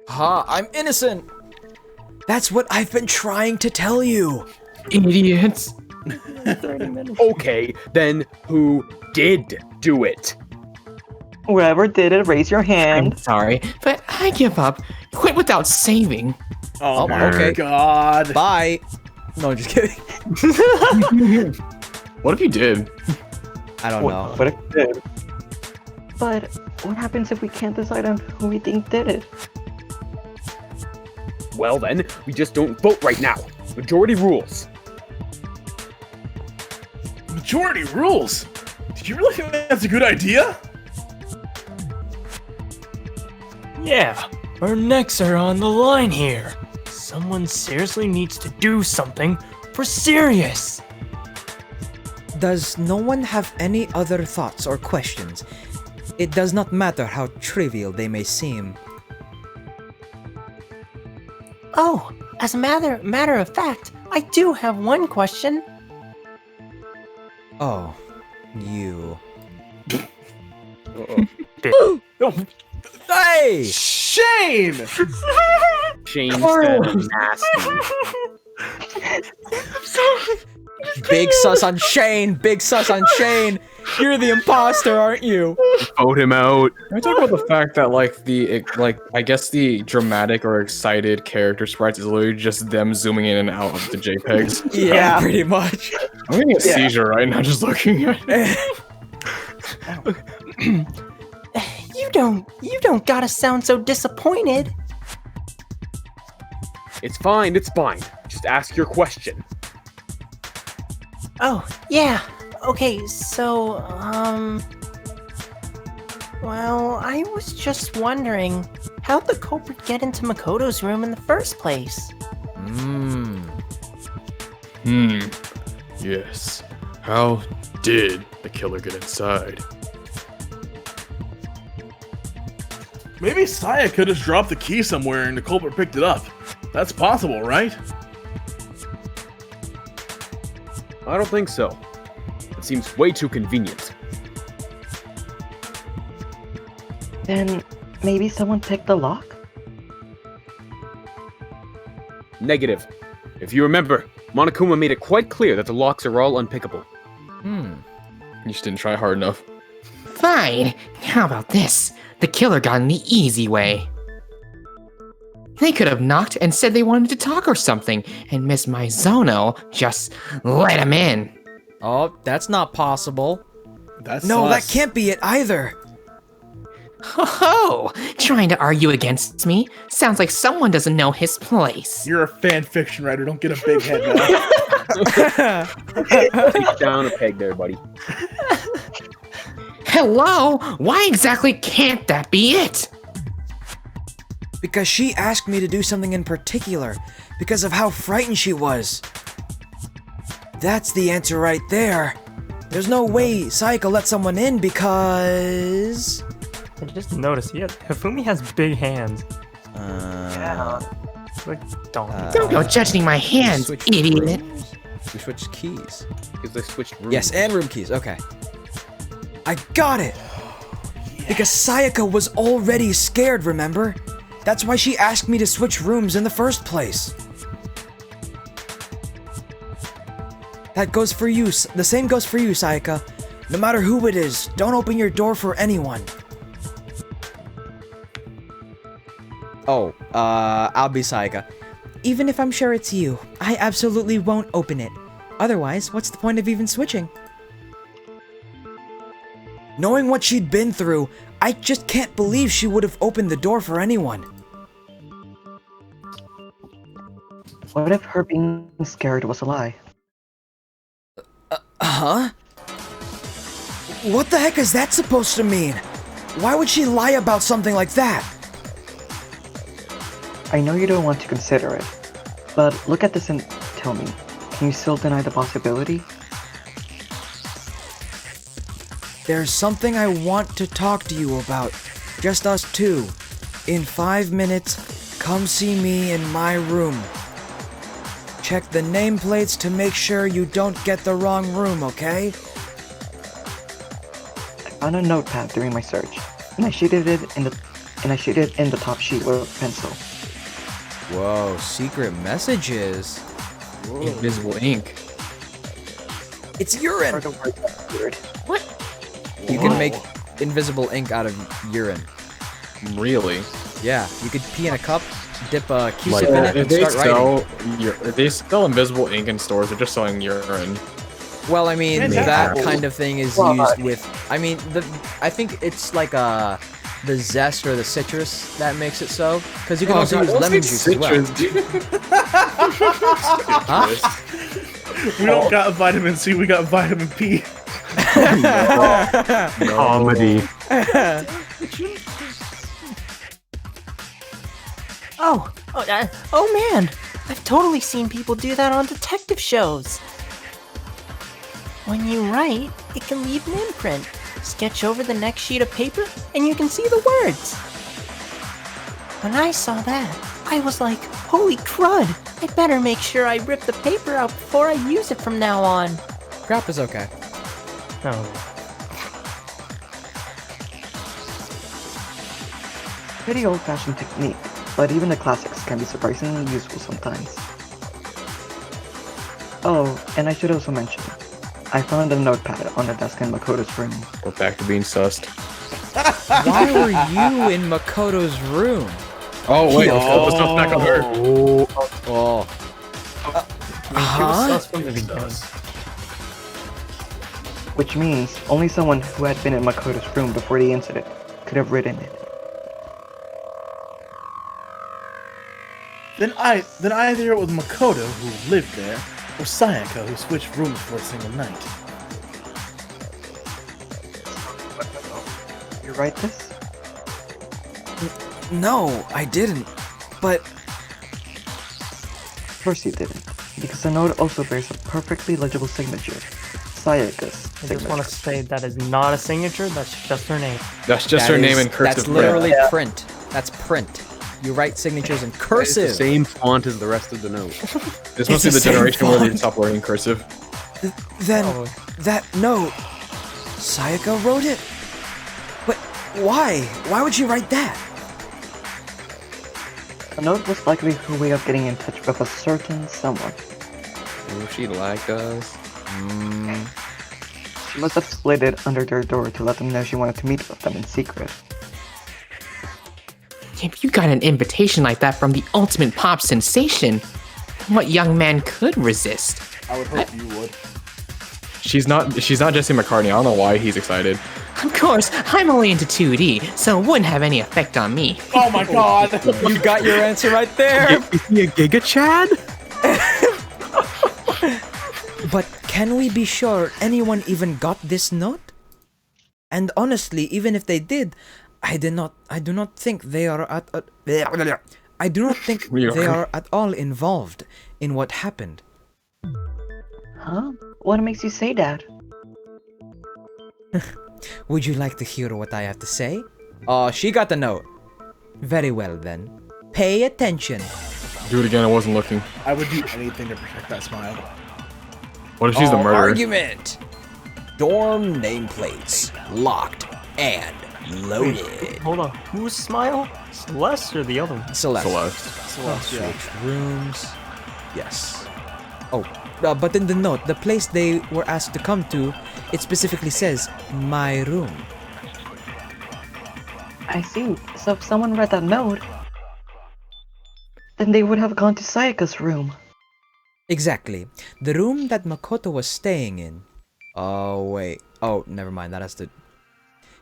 Ha, I'm innocent! That's what I've been trying to tell you! Idiots. 30 minutes. Okay, then who did do it? Whoever did it, raise your I'm hand. sorry, but I give up. Quit without saving. Oh my okay. god. Bye! No, just kidding. What if you did? I don't know. But it did. But what happens if we can't decide on who we think did it? Well then, we just don't vote right now. Majority rules. Majority rules? Do you really think that's a good idea? Yeah, our necks are on the line here. Someone seriously needs to do something for serious. Does no one have any other thoughts or questions? It does not matter how trivial they may seem. Oh, as a matter of fact, I do have one question. Oh, you. Hey! Shane! Shane said nasty. Big sus on Shane! Big sus on Shane! You're the imposter, aren't you? Vote him out. Can we talk about the fact that I guess the dramatic or excited character sprites is literally just them zooming in and out of the JPEGs? Yeah, pretty much. I'm getting a seizure right now just looking at it. You don't gotta sound so disappointed. It's fine, it's fine. Just ask your question. Oh, yeah. Okay, so, well, I was just wondering, how'd the culprit get into Makoto's room in the first place? Yes. How did the killer get inside? Maybe Saya could have dropped the key somewhere and the culprit picked it up. That's possible, right? I don't think so. It seems way too convenient. Then maybe someone picked the lock? Negative. If you remember, Monokuma made it quite clear that the locks are all unpickable. You just didn't try hard enough. Fine. How about this? The killer got in the easy way. They could have knocked and said they wanted to talk or something, and Miss Mizono just let him in. Oh, that's not possible. That's No, that sus. can't be it either. Ho! Trying to argue against me? Sounds like someone doesn't know his place. You're a fan fiction writer, don't get a big head now. Take down a peg there, buddy. Hello? Why exactly can't that be it? Because she asked me to do something in particular, because of how frightened she was. That's the answer right there. There's no way Sayaka let someone in because... I just noticed, Hifumi has big hands. Like donkey. Don't go judging my hands, Switch idiot. rooms? We switched keys. Because they switched rooms. Yes, and room keys, okay. I got it! Because Sayaka was already scared, remember? That's why she asked me to switch rooms in the first place. That goes for you, the same goes for you, Sayaka. No matter who it is, don't open your door for anyone. Oh, I'll be Sayaka. Even if I'm sure it's you, I absolutely won't open it. Otherwise, what's the point of even switching? Knowing what she'd been through, I just can't believe she would have opened the door for anyone. What if her being scared was a lie? Huh? What the heck is that supposed to mean? Why would she lie about something like that? I know you don't want to consider it, but look at this and tell me, can you still deny the possibility? There's something I want to talk to you about. Just us two. In 5 minutes, come see me in my room. Check the nameplates to make sure you don't get the wrong room, okay? I found a notepad during my search, and I shaded it in the top sheet with a pencil. Whoa, secret messages. Invisible ink. It's urine! Part of word weird. What? You can make invisible ink out of urine. Really? Yeah, you could pee in a cup, dip a Q-tip Like, in it, and start writing. if they sell invisible ink in stores, they're just selling urine. Well, I mean, Fantastic. that kind of thing is used with... I mean, I think it's like the zest or the citrus that makes it so. Because you can also use lemon juice as well. Huh? We don't got vitamin C, we got vitamin P. Comedy. Oh man! I've totally seen people do that on detective shows. When you write, it can leave an imprint. Sketch over the next sheet of paper, and you can see the words. When I saw that, I was like, holy crud! I better make sure I rip the paper out before I use it from now on. Crap is okay. Oh. Pretty old-fashioned technique, but even the classics can be surprisingly useful sometimes. Oh, and I should also mention, I found a notepad on the desk in Makoto's room. We're back to being sussed. Why were you in Makoto's room? Oh wait, let's put stuff back on her. Oh. She was sus from the beginning. Which means only someone who had been in Makoto's room before the incident could have written it. Then either it was Makoto who lived there, or Sayaka who switched rooms for a single night. You write this? No, I didn't. But Of course you didn't, because the note also bears a perfectly legible signature. Sayaka's I just want signature. to say that is not a signature, that's just her name. That's just that her name is- in cursive. That's literally print. That's print. You write signatures in It's the cursive. same font as the rest of the note. This must be the the same generation where they font. stopped learning cursive. Then Oh. that note, Sayaka wrote it. But why? Why would she write that? The note was likely her way of getting in touch with a certain someone. Oh, she liked us. She must have slid it under their door to let them know she wanted to meet with them in secret. If you got an invitation like that from the ultimate pop sensation, what young man could resist? I would hope you would. She's not Jesse McCartney. I don't know why he's excited. Of course, I'm only into 2D, so it wouldn't have any effect on me. Oh my god! You got your answer right there. Is he a Giga Chad? But can we be sure anyone even got this note? And honestly, even if they did, I do not think they are I do not think they are at all involved in what happened. Huh? What makes you say that? Would you like to hear what I have to say? Oh, she got the note. Very well then. Pay attention. Do it again. I wasn't looking. I would do anything to protect that smile. What if she's the murderer? Argument. Dorm nameplates locked and loaded. Hold on, whose smile? Celeste or the other one? Celeste. Celeste. Yeah. Switch rooms. Yes. Oh, but in the note, the place they were asked to come to, it specifically says, my room. I see. So if someone read that note, then they would have gone to Sayaka's room. Exactly. The room that Makoto was staying in. Oh, wait. Oh, never mind. That has to...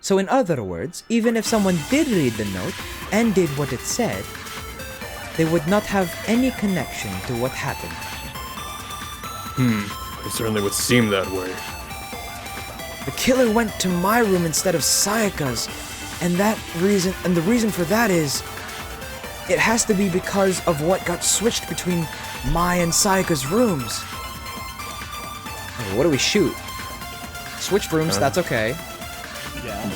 So in other words, even if someone did read the note and did what it said, they would not have any connection to what happened. It certainly would seem that way. The killer went to my room instead of Sayaka's, and the reason for that is, it has to be because of what got switched between my and Sayaka's rooms. Okay, what do we shoot? Switched rooms, that's okay. Yeah.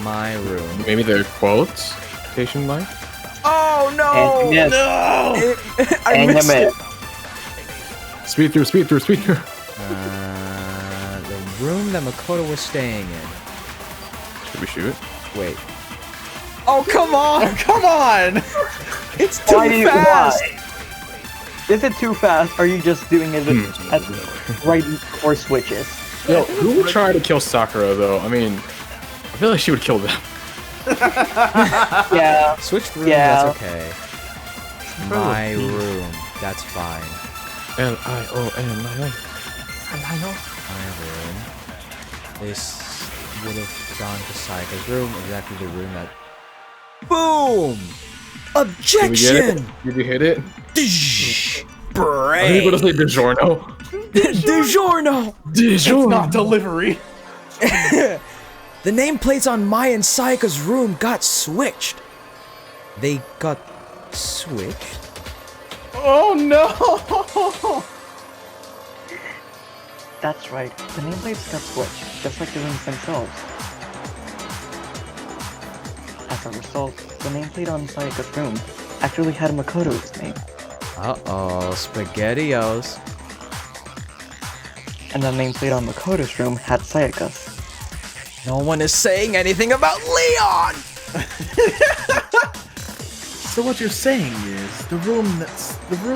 My room. Maybe they're quotes? Quotation mark? Oh no! And yes. No! I missed it. Speed through. The room that Makoto was staying in. Should we shoot? Wait. Oh, come on! Come on! It's too fast! Why? Is it too fast? Or are you just doing it at right before switches? Yo, who would try to kill Sakura though? I mean, I feel like she would kill them. Yeah. Switched room, Yeah. that's okay. My room, that's fine. L-I-O-N-I-O. My room. This would have gone to Sayaka's room, exactly the room that... Boom! Did we get it? Objection! Did you hit it? I think we're Brain! say DiGiorno. DiGiorno! It's not delivery. The nameplates on Mai and Sayaka's room got switched. They got switched? Oh no! That's right. The nameplates got switched, just like the rooms themselves. As a result, the nameplate on Sayaka's room actually had Makoto's name. Uh-oh, SpaghettiOs. And the nameplate on Makoto's room had Sayaka's. No one is saying anything about Leon! So what you're saying is the room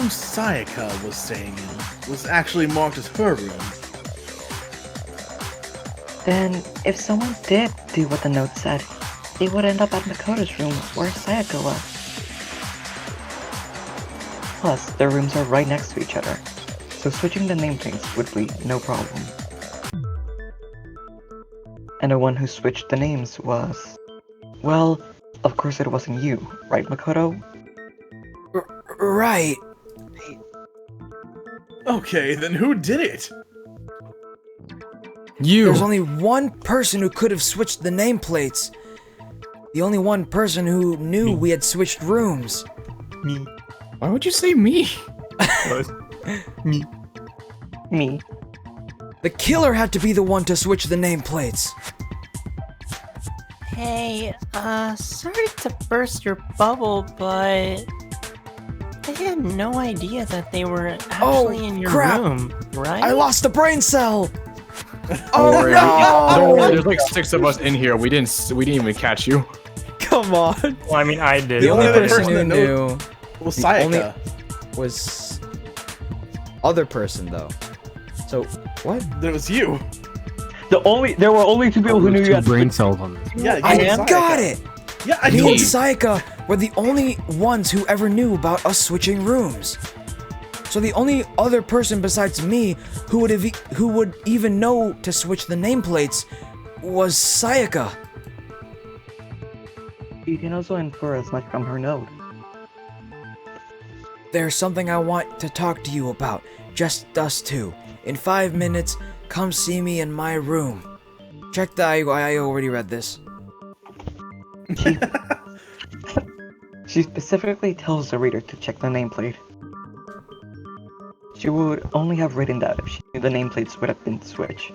Sayaka was staying in was actually marked as her room. Then, if someone did do what the note said, they would end up at Makoto's room where Sayaka was. Plus, their rooms are right next to each other, so switching the nameplates would be no problem. And the one who switched the names was... Well, of course it wasn't you, right, Makoto? Right. Okay, then who did it? You. There's only one person who could have switched the nameplates. The only one person who knew we had switched rooms. Me. Why would you say me? Me. Me. The killer had to be the one to switch the nameplates. Hey, sorry to burst your bubble, but I had no idea that they were actually in your crap. room, right? I lost a brain cell! Don't Oh worry. no! Don't worry, there's like 6 of us in here. We didn't even catch you. Come on! Well, I mean, I did. The only other person person who that knew Well, The Sayaka. was other person though. So what? There was you. There were only two people who knew you had brain cells on this. Yeah, you I and got Sayaka. it! Yeah, I Me told and you. Sayaka were the only ones who ever knew about us switching rooms. So the only other person besides me who would even know to switch the nameplates was Sayaka. You can also infer as much from her note. There's something I want to talk to you about, just us two. In 5 minutes, come see me in my room. Check the I already read this. She specifically tells the reader to check the nameplate. She would only have written that if she knew the nameplates would have been switched.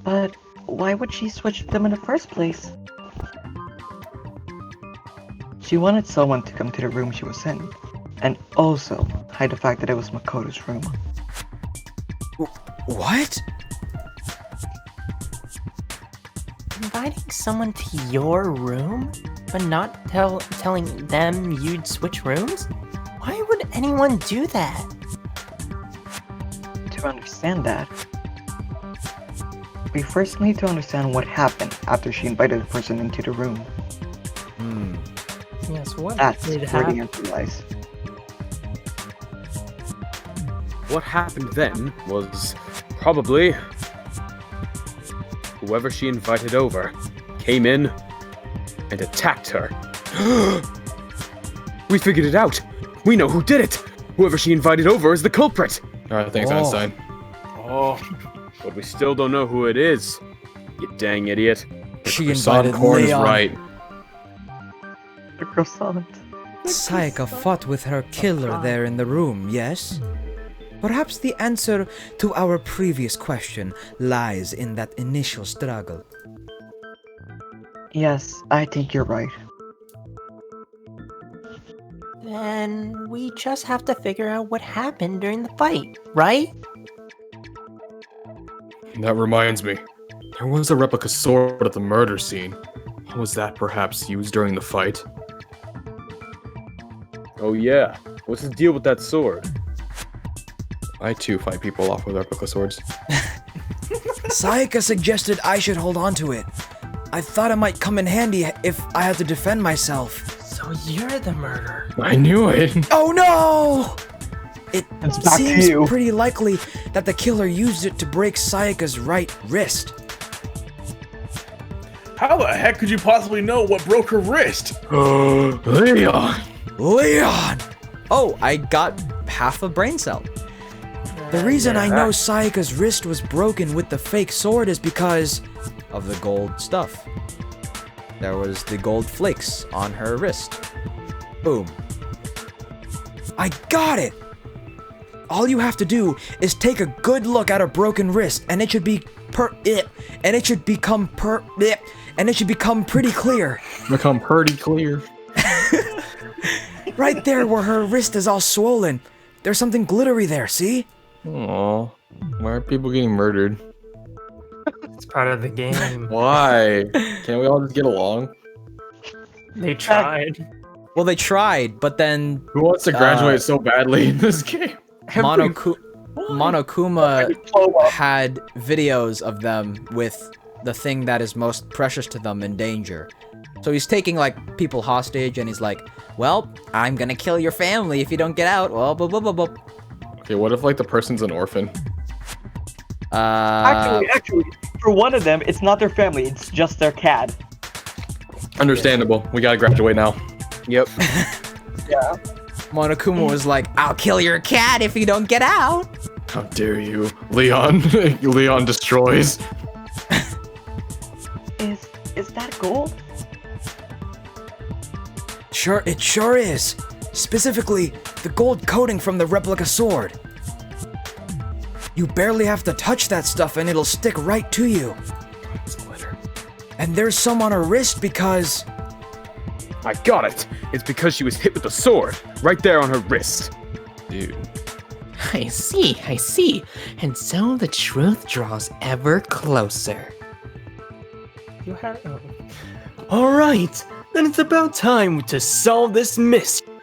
But why would she switch them in the first place? She wanted someone to come to the room she was in, and also hide the fact that it was Makoto's room. What? Inviting someone to your room, but not telling them you'd switch rooms? Why would anyone do that? To understand that, we first need to understand what happened after she invited the person into the room. Yes, what That's did where the happen? answer lies. What happened then was probably whoever she invited over came in and attacked her. We figured it out. We know who did it. Whoever she invited over is the culprit. All right, thanks, Einstein. Oh, but we still don't know who it is. You dang idiot. She Croissant invited corn is Leon. right. The croissant. Sayaka fought with her killer there in the room, yes? Perhaps the answer to our previous question lies in that initial struggle. Yes, I think you're right. Then we just have to figure out what happened during the fight, right? That reminds me. There was a replica sword at the murder scene. Was that perhaps used during the fight? Oh yeah, what's the deal with that sword? I too fight people off with replica swords. Sayaka suggested I should hold on to it. I thought it might come in handy if I had to defend myself. So you're the murderer. I knew it. Oh no! It It's back to seems you. pretty likely that the killer used it to break Sayaka's right wrist. How the heck could you possibly know what broke her wrist? Leon! Leon! Oh, I got half a brain cell. The reason I know Sayaka's wrist was broken with the fake sword is because of the gold stuff. There was the gold flakes on her wrist. Boom. I got it! All you have to do is take a good look at a broken wrist and it should be become pretty clear. Become pretty clear. Right there where her wrist is all swollen. There's something glittery there, see? Aww. Why are people getting murdered? It's part of the game. Why? Can't we all just get along? They tried. Well, they tried, but then Who wants to graduate so badly in this game? Monokuma had videos of them with the thing that is most precious to them in danger. So he's taking like people hostage and he's like, well, I'm gonna kill your family if you don't get out. Well, blah, blah, blah, blah. Okay, what if like the person's an orphan? Actually, for one of them, it's not their family, it's just their cat. Understandable. We gotta graduate now. Yep. Yeah. Monokuma was like, I'll kill your cat if you don't get out. How dare you, Leon? Leon destroys. Is that gold? Sure, it sure is. Specifically, the gold coating from the replica sword. You barely have to touch that stuff and it'll stick right to you. It's glitter. And there's some on her wrist because... I got it. It's because she was hit with the sword right there on her wrist. Dude. I see. And so the truth draws ever closer. You have. All right, then it's about time to solve this mystery.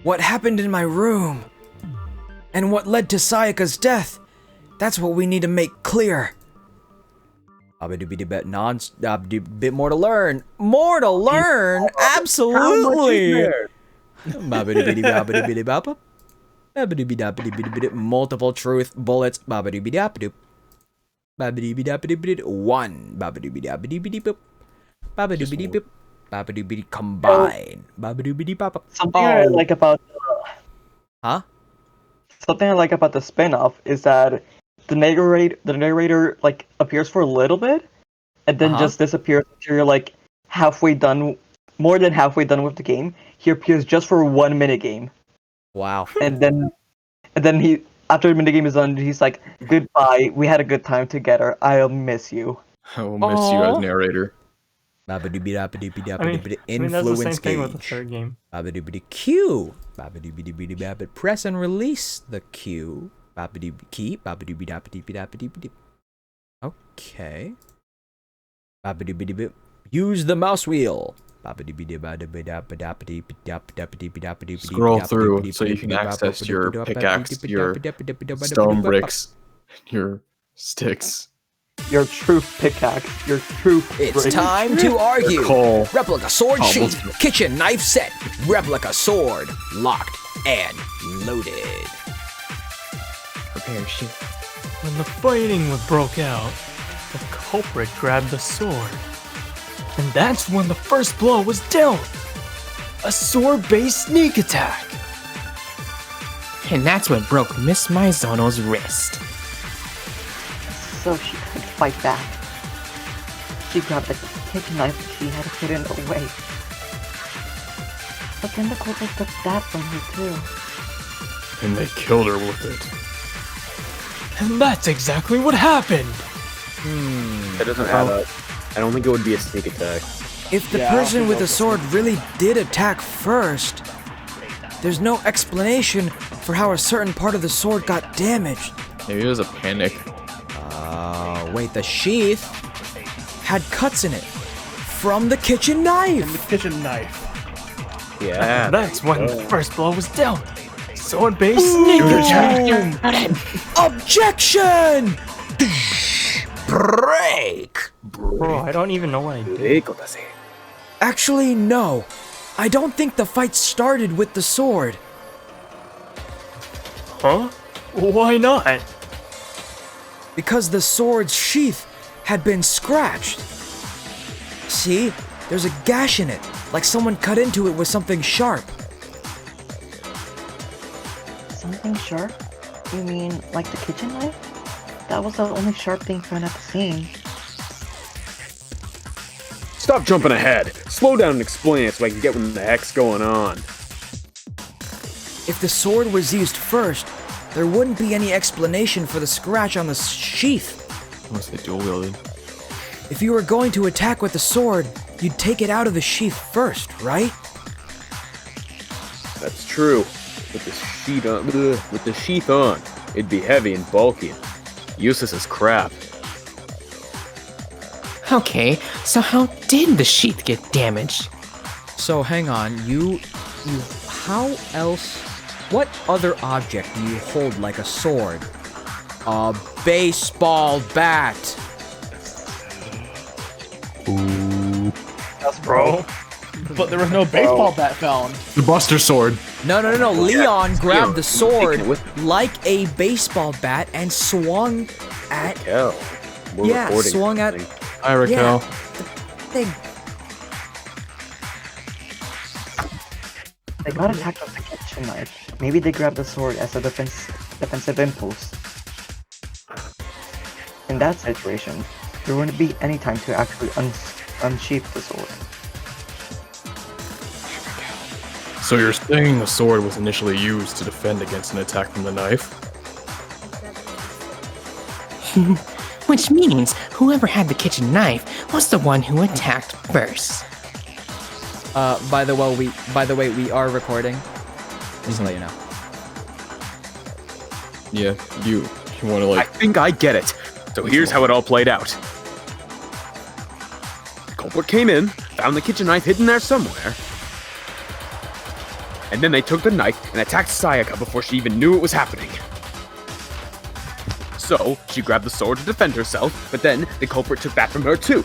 what happened in my room and what led to Sayaka's death. That's what we need to make clear. Bit more to learn. More to learn. Absolutely. Multiple truth bullets. One. Combine. Something I like about Huh? something I like about the spin-off is that the narrator like appears for a little bit and then just disappears until you're like more than halfway done with the game. He appears just for 1 minute game. Wow. And then he after the minute game is done, he's like, "Goodbye. We had a good time together. I'll miss you." I will miss you as narrator. Influence Influence that's the same thing with the gauge. third game. Q. Press and release the Q. Key. Okay. Use the mouse wheel. Scroll through so you can access your pickaxe, your stone bricks, your sticks. Your truth pickaxe. Your truth. It's brick. time to argue. Coal. Replica sword Cobblestone. sheath. Kitchen knife set. Replica sword. Locked and loaded. Prepare shoot. When the fighting broke out, the culprit grabbed the sword. And that's when the first blow was dealt! A sword-based sneak attack! And that's what broke Miss Maizono's wrist. So she couldn't fight back. She grabbed the kitchen knife and she had to put it away. But then the culprit took that from her too. And they killed her with it. And that's exactly what happened! That doesn't add up. I don't think it would be a sneak attack. If the person with the sword really did attack first, there's no explanation for how a certain part of the sword got damaged. Maybe it was a panic. Wait, the sheath had cuts in it from the kitchen knife. And the kitchen knife. Yeah. That's when the first blow was dealt. Sword-based sneak attack! Objection! Break! Bro, I don't even know what I did. Actually, no. I don't think the fight started with the sword. Huh? Why not? Because the sword's sheath had been scratched. See? There's a gash in it, like someone cut into it with something sharp. Something sharp? You mean like the kitchen knife? That was the only sharp thing found at the scene. Stop jumping ahead. Slow down and explain it so I can get what the heck's going on. If the sword was used first, there wouldn't be any explanation for the scratch on the sheath. Unless they dual wielded. If you were going to attack with the sword, you'd take it out of the sheath first, right? That's true. With the sheath on, it'd be heavy and bulky. Useless as crap. Okay, so how did the sheath get damaged? So hang on, how else, what other object do you hold like a sword? A baseball bat. That's bro. But there was no baseball bat found. The Buster Sword. No. Leon grabbed the sword Taking it with like a baseball bat and swung at, Hell. We're yeah, recording swung at, something. Hi, Raquel. thing. They got attacked with the kitchen knife. Maybe they grabbed the sword as a defensive impulse. In that situation, there wouldn't be any time to actually unsheath the sword. So you're saying the sword was initially used to defend against an attack from the knife? Which means whoever had the kitchen knife was the one who attacked first. By the way, we are recording. Just to let you know. Yeah, you want to I like... think I get it. So here's how it all played out. The culprit came in, found the kitchen knife hidden there somewhere, and then they took the knife and attacked Sayaka before she even knew it was happening. So, she grabbed the sword to defend herself, but then the culprit took that from her too.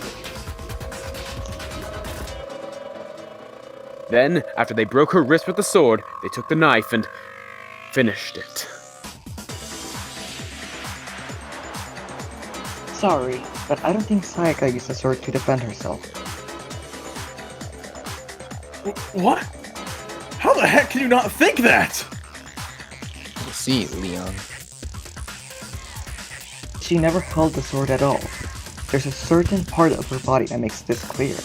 Then, after they broke her wrist with the sword, they took the knife and finished it. Sorry, but I don't think Sayaka used the sword to defend herself. What? How the heck can you not think that? You see, Leon. She never held the sword at all. There's a certain part of her body that makes this clear.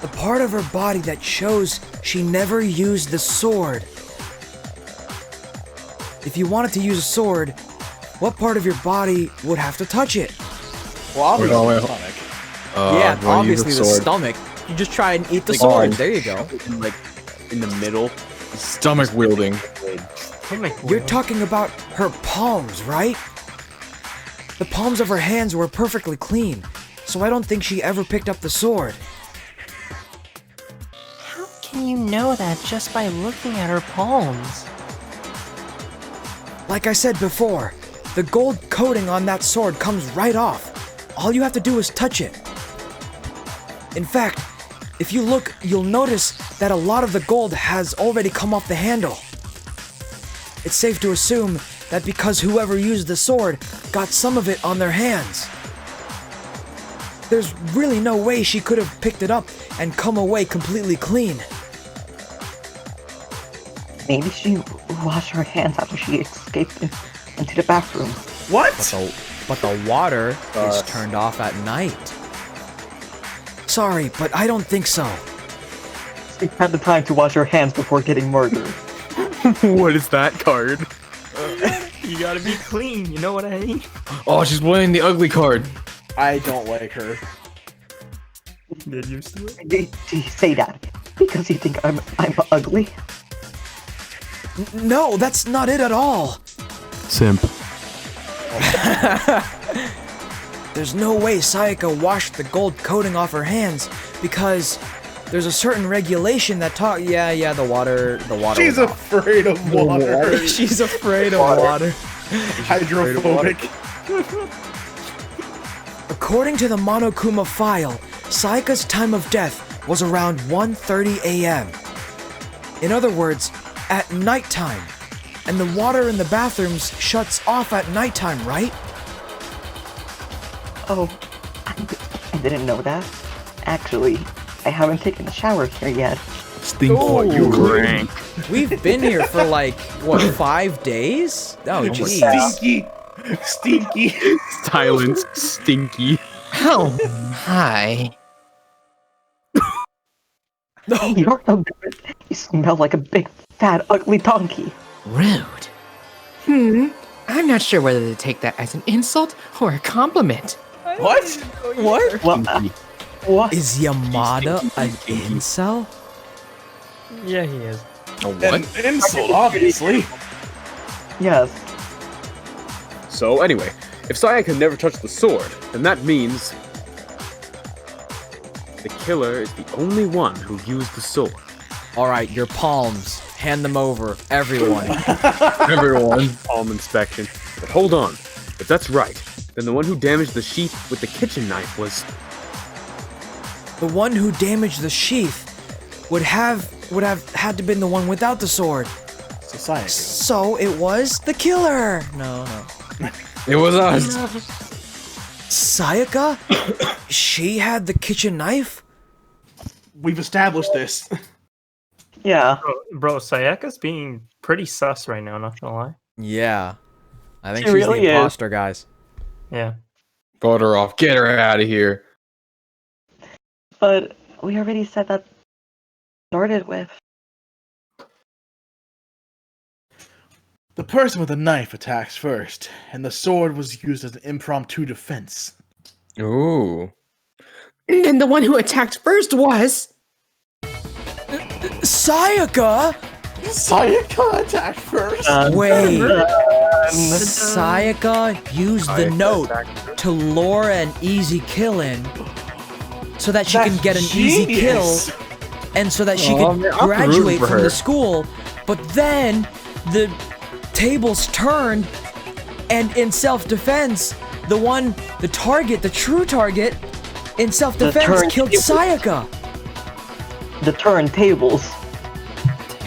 The part of her body that shows she never used the sword. If you wanted to use a sword, what part of your body would have to touch it? Well, obviously Wait, the stomach. Yeah, you wanna use obviously the sword. stomach. You just try and eat the Like, sword. arm. There you go. Like, in the middle. Stomach wielding. You're talking about her palms, right? The palms of her hands were perfectly clean, so I don't think she ever picked up the sword. How can you know that just by looking at her palms? Like I said before, the gold coating on that sword comes right off. All you have to do is touch it. In fact, if you look, you'll notice that a lot of the gold has already come off the handle. it's safe to assume that because whoever used the sword got some of it on their hands. There's really no way she could have picked it up and come away completely clean. Maybe she washed her hands after she escaped into the bathroom. What? But the water is turned off at night. Sorry, but I don't think so. She had the time to wash her hands before getting murdered. What is that card? You gotta be clean, you know what I mean? Oh, she's playing the ugly card. I don't like her. Get used to it. Did you say that because you think I'm ugly? No, that's not it at all. Simp. There's no way Sayaka washed the gold coating off her hands because there's a certain regulation that the water. She's afraid of water. She's afraid of water. Hydrophobic. According to the Monokuma file, Sayaka's time of death was around 1:30 a.m. In other words, at nighttime. And the water in the bathrooms shuts off at nighttime, right? Oh, I didn't know that. Actually, I haven't taken a shower here yet. Stinky, you rank. We've been here for like, what, 5 days? Oh, jeez. Stinky. Silence, stinky. Oh, hi. You're no good. You smell like a big, fat, ugly donkey. Rude. I'm not sure whether to take that as an insult or a compliment. What? What? What? Is Yamada an incel? Yeah, he is. A what? An insult, obviously. Yes. So anyway, if Sayaka never touched the sword, then that means the killer is the only one who used the sword. Alright, your palms. Hand them over, everyone. Everyone. Palm inspection. But hold on, if that's right, then the one who damaged the sheath with the kitchen knife was... The one who damaged the sheath would have had to been the one without the sword. Society. So it was the killer. No. It was us. Sayaka? She had the kitchen knife? We've established this. Yeah. Bro, Sayaka's being pretty sus right now, not gonna lie. Yeah. I think She she's really the is. imposter, guys. Yeah. Got her off. Get her out of here. But we already said that started with. The person with the knife attacks first, and the sword was used as an impromptu defense. Ooh. And then the one who attacked first was... Sayaka? Sayaka attacked first? Wait. Sayaka used the note to lure an easy kill in so that she can get an easy kill and so that she can man, I'm graduate rooting for from the her. school. But then the tables turned and in self-defense, the true target, in self-defense turn killed tables. Sayaka. The turntables.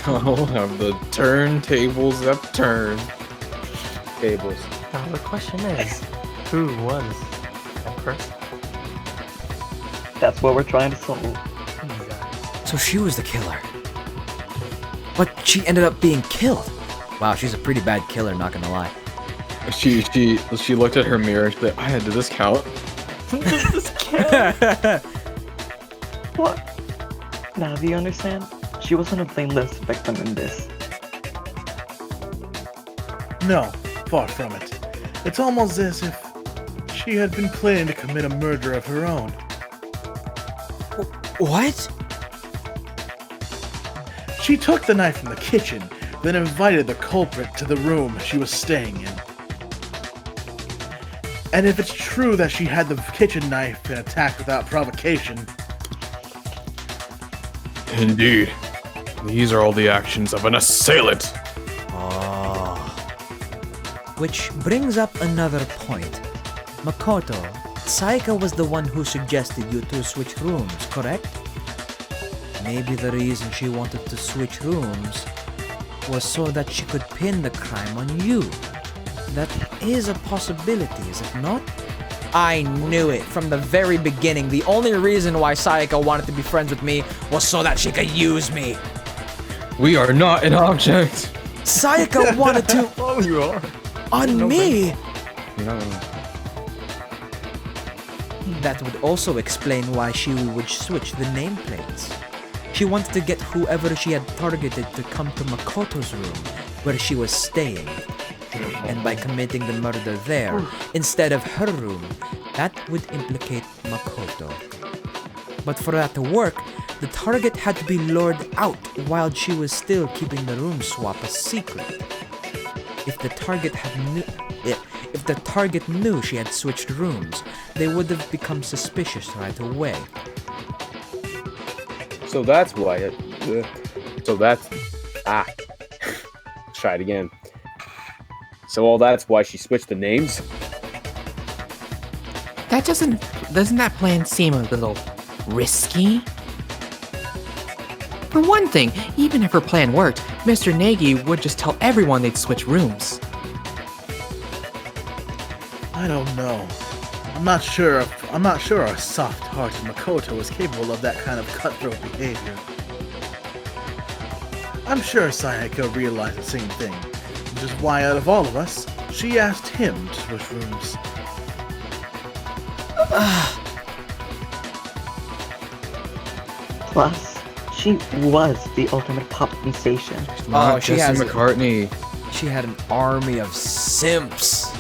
I'll have the turntables upturned. Tables. Now the question is, who was that person? That's what we're trying to solve. So she was the killer. But she ended up being killed. Wow, she's a pretty bad killer, not gonna lie. She looked at her mirror and she's like, did this count? What? Now, do you understand? She wasn't a blameless victim in this. No, far from it. It's almost as if she had been planning to commit a murder of her own. What? She took the knife from the kitchen, then invited the culprit to the room she was staying in. And if it's true that she had the kitchen knife and attacked without provocation, Indeed. These are all the actions of an assailant. Which brings up another point. Makoto, Sayaka was the one who suggested you to switch rooms, correct? Maybe the reason she wanted to switch rooms was so that she could pin the crime on you. That is a possibility, is it not? I knew it from the very beginning. The only reason why Sayaka wanted to be friends with me was so that she could use me. We are not an object. Sayaka wanted to Oh, you are. on me. No. That would also explain why she would switch the nameplates. She wanted to get whoever she had targeted to come to Makoto's room, where she was staying. And by committing the murder there, instead of her room, that would implicate Makoto. But for that to work, the target had to be lured out while she was still keeping the room swap a secret. If the target knew she had switched rooms, they would have become suspicious right away. So that's why it. Let's try it again. So all that's why she switched the names? Doesn't that plan seem a little risky? For one thing, even if her plan worked, Mr. Naegi would just tell everyone they'd switch rooms. I don't know. I'm not sure our soft-hearted Makoto is capable of that kind of cutthroat behavior. I'm sure Sayaka realized the same thing, which is why out of all of us, she asked him to switch rooms. Plus, she was the ultimate pop sensation. Oh, she has McCartney. She had an army of simps.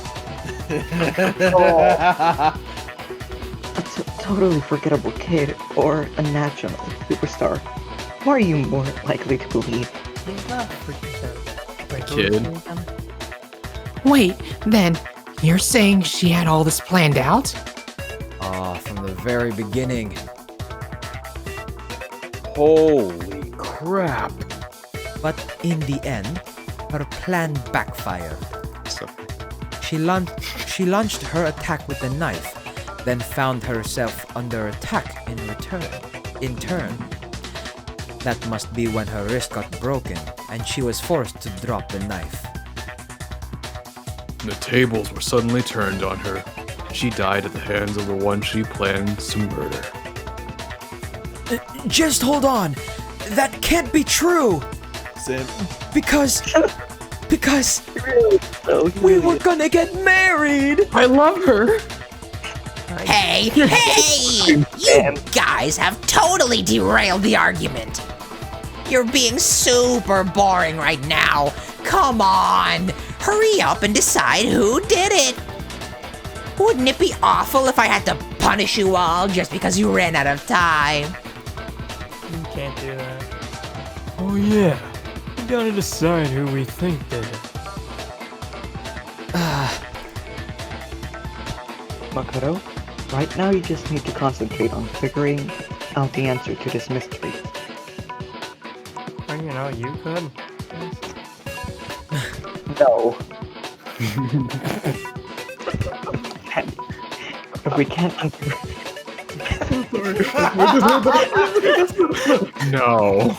A totally forgettable kid or a national superstar. Who are you more likely to believe? He's not freaking Kid. Wait, then, you're saying she had all this planned out? From the very beginning. Holy crap. But in the end, her plan backfired. She launched her attack with a knife, then found herself under attack in turn. That must be when her wrist got broken, and she was forced to drop the knife. The tables were suddenly turned on her. She died at the hands of the one she planned to murder. Just hold on. That can't be true. Sim. Because we were gonna get married. I love her. Hey, hey! You guys have totally derailed the argument. You're being super boring right now. Come on, hurry up and decide who did it. Wouldn't it be awful if I had to punish you all just because you ran out of time? You can't do that. Oh yeah, we gotta decide who we think did it. Makoto, right now you just need to concentrate on figuring out the answer to this mystery. Or, you know, you could. No. If we can't No.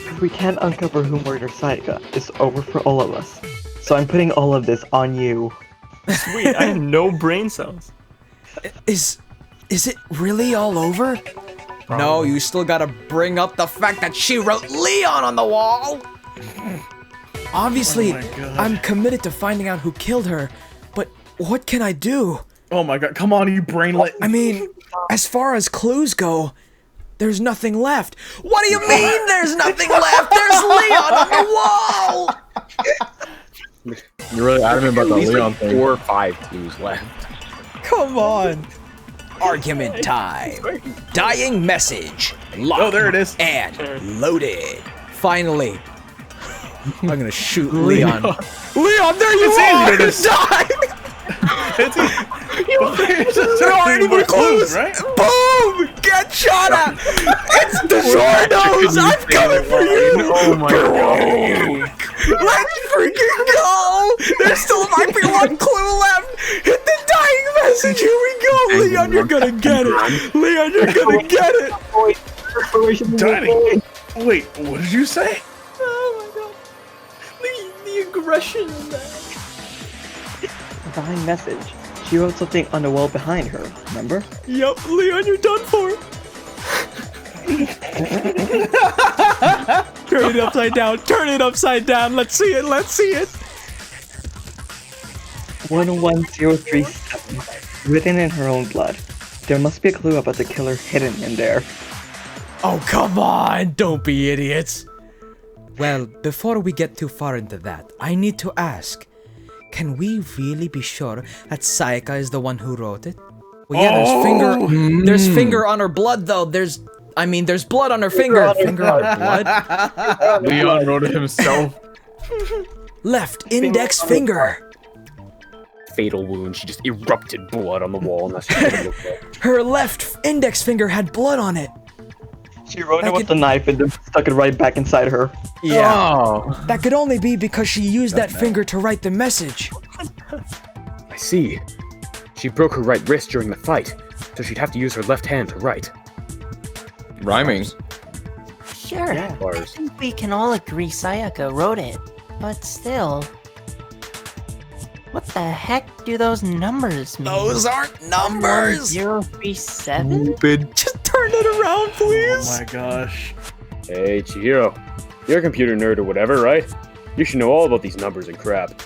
If we can't uncover who murdered Sayaka, it's over for all of us. So I'm putting all of this on you. Sweet, I have no brain cells. Is it really all over? No, you still gotta bring up the fact that she wrote Leon on the wall! Obviously, Oh my God. I'm committed to finding out who killed her, but what can I do? Oh my god, come on, you brainlet. I mean, as far as clues go, there's nothing left. What do you mean there's nothing left? There's Leon on the wall! You're really adamant about the Leon thing. 4 or 5 clues left. Come on. Argument time. Dying message. Locked Oh, there it is. and loaded. Finally. I'm gonna shoot Leon. Leon, there you are! Die! There aren't even clues, right? Boom! Get shot at! It's the Zordos! I'm coming for you! Oh my god. Let's freaking go! There still might be one clue left! Hit the dying message. Here we go. Leon, you're gonna get it. Leon, you're gonna get it. Danny, wait, what did you say? Oh my god. The aggression in that. Behind message. She wrote something on the wall behind her, remember? Yep, Leon, you're done for. Turn it upside down. Turn it upside down. Let's see it. Let's see it. 11037. Written in her own blood. There must be a clue about the killer hidden in there. Oh, come on. Don't be idiots. Well, before we get too far into that, I need to ask. Can we really be sure that Sayaka is the one who wrote it? Well, yeah, there's finger on her blood, though. There's blood on her finger. Finger on her blood. Leon wrote it himself. Left index finger. Fatal wound. She just erupted blood on the wall, and that's what it looked like. Her left index finger had blood on it. She wrote it with the knife and then stuck it right back inside her. Yeah. Oh. That could only be because she used that finger to write the message. I see. She broke her right wrist during the fight, so she'd have to use her left hand to write. Rhyming. Sure. Yeah. I think we can all agree Sayaka wrote it. But still. What the heck do those numbers mean? Those aren't numbers. 037? Stupid. Just turn it around, please. Oh my gosh. Hey, Chihiro. You're a computer nerd or whatever, right? You should know all about these numbers and crap.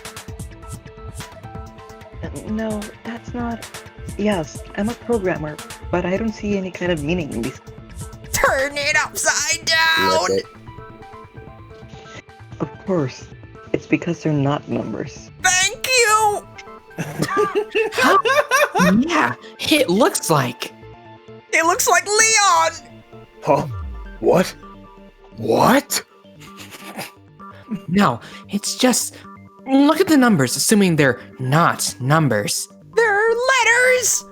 No, that's not... Yes, I'm a programmer, but I don't see any kind of meaning in these... Turn it upside down! Of course. It's because they're not numbers. Thank you! Yeah, it looks like. It looks like Leon! Huh? What? What? No, it's just. Look at the numbers, assuming they're not numbers. They're letters!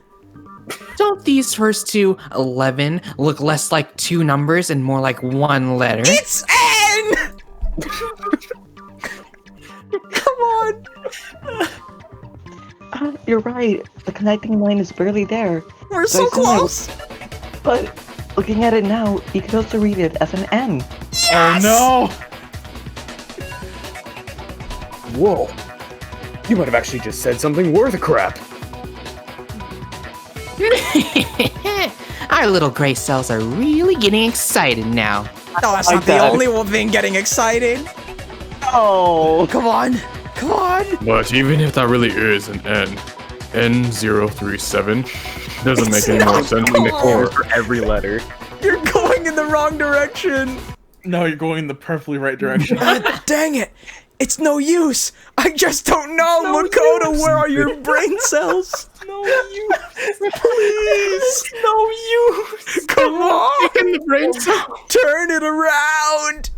Don't these first two, 11, look less like two numbers and more like one letter? It's N! Come on. You're right. The connecting line is barely there. We're so I see my- close! But looking at it now, you could also read it as an N. Oh no! Whoa. You might have actually just said something worth a crap. Our little gray cells are really getting excited now. No, that's not the only one thing getting excited. Oh, Come on. Come on. But even if that really is an N, N037 doesn't make any more sense than before. For every letter. You're going in the wrong direction. No, you're going in the perfectly right direction. God dang it. It's no use. I just don't know. Makoto, where are your brain cells? No use. Please. No use. Come on. In the brain cell. Turn it around.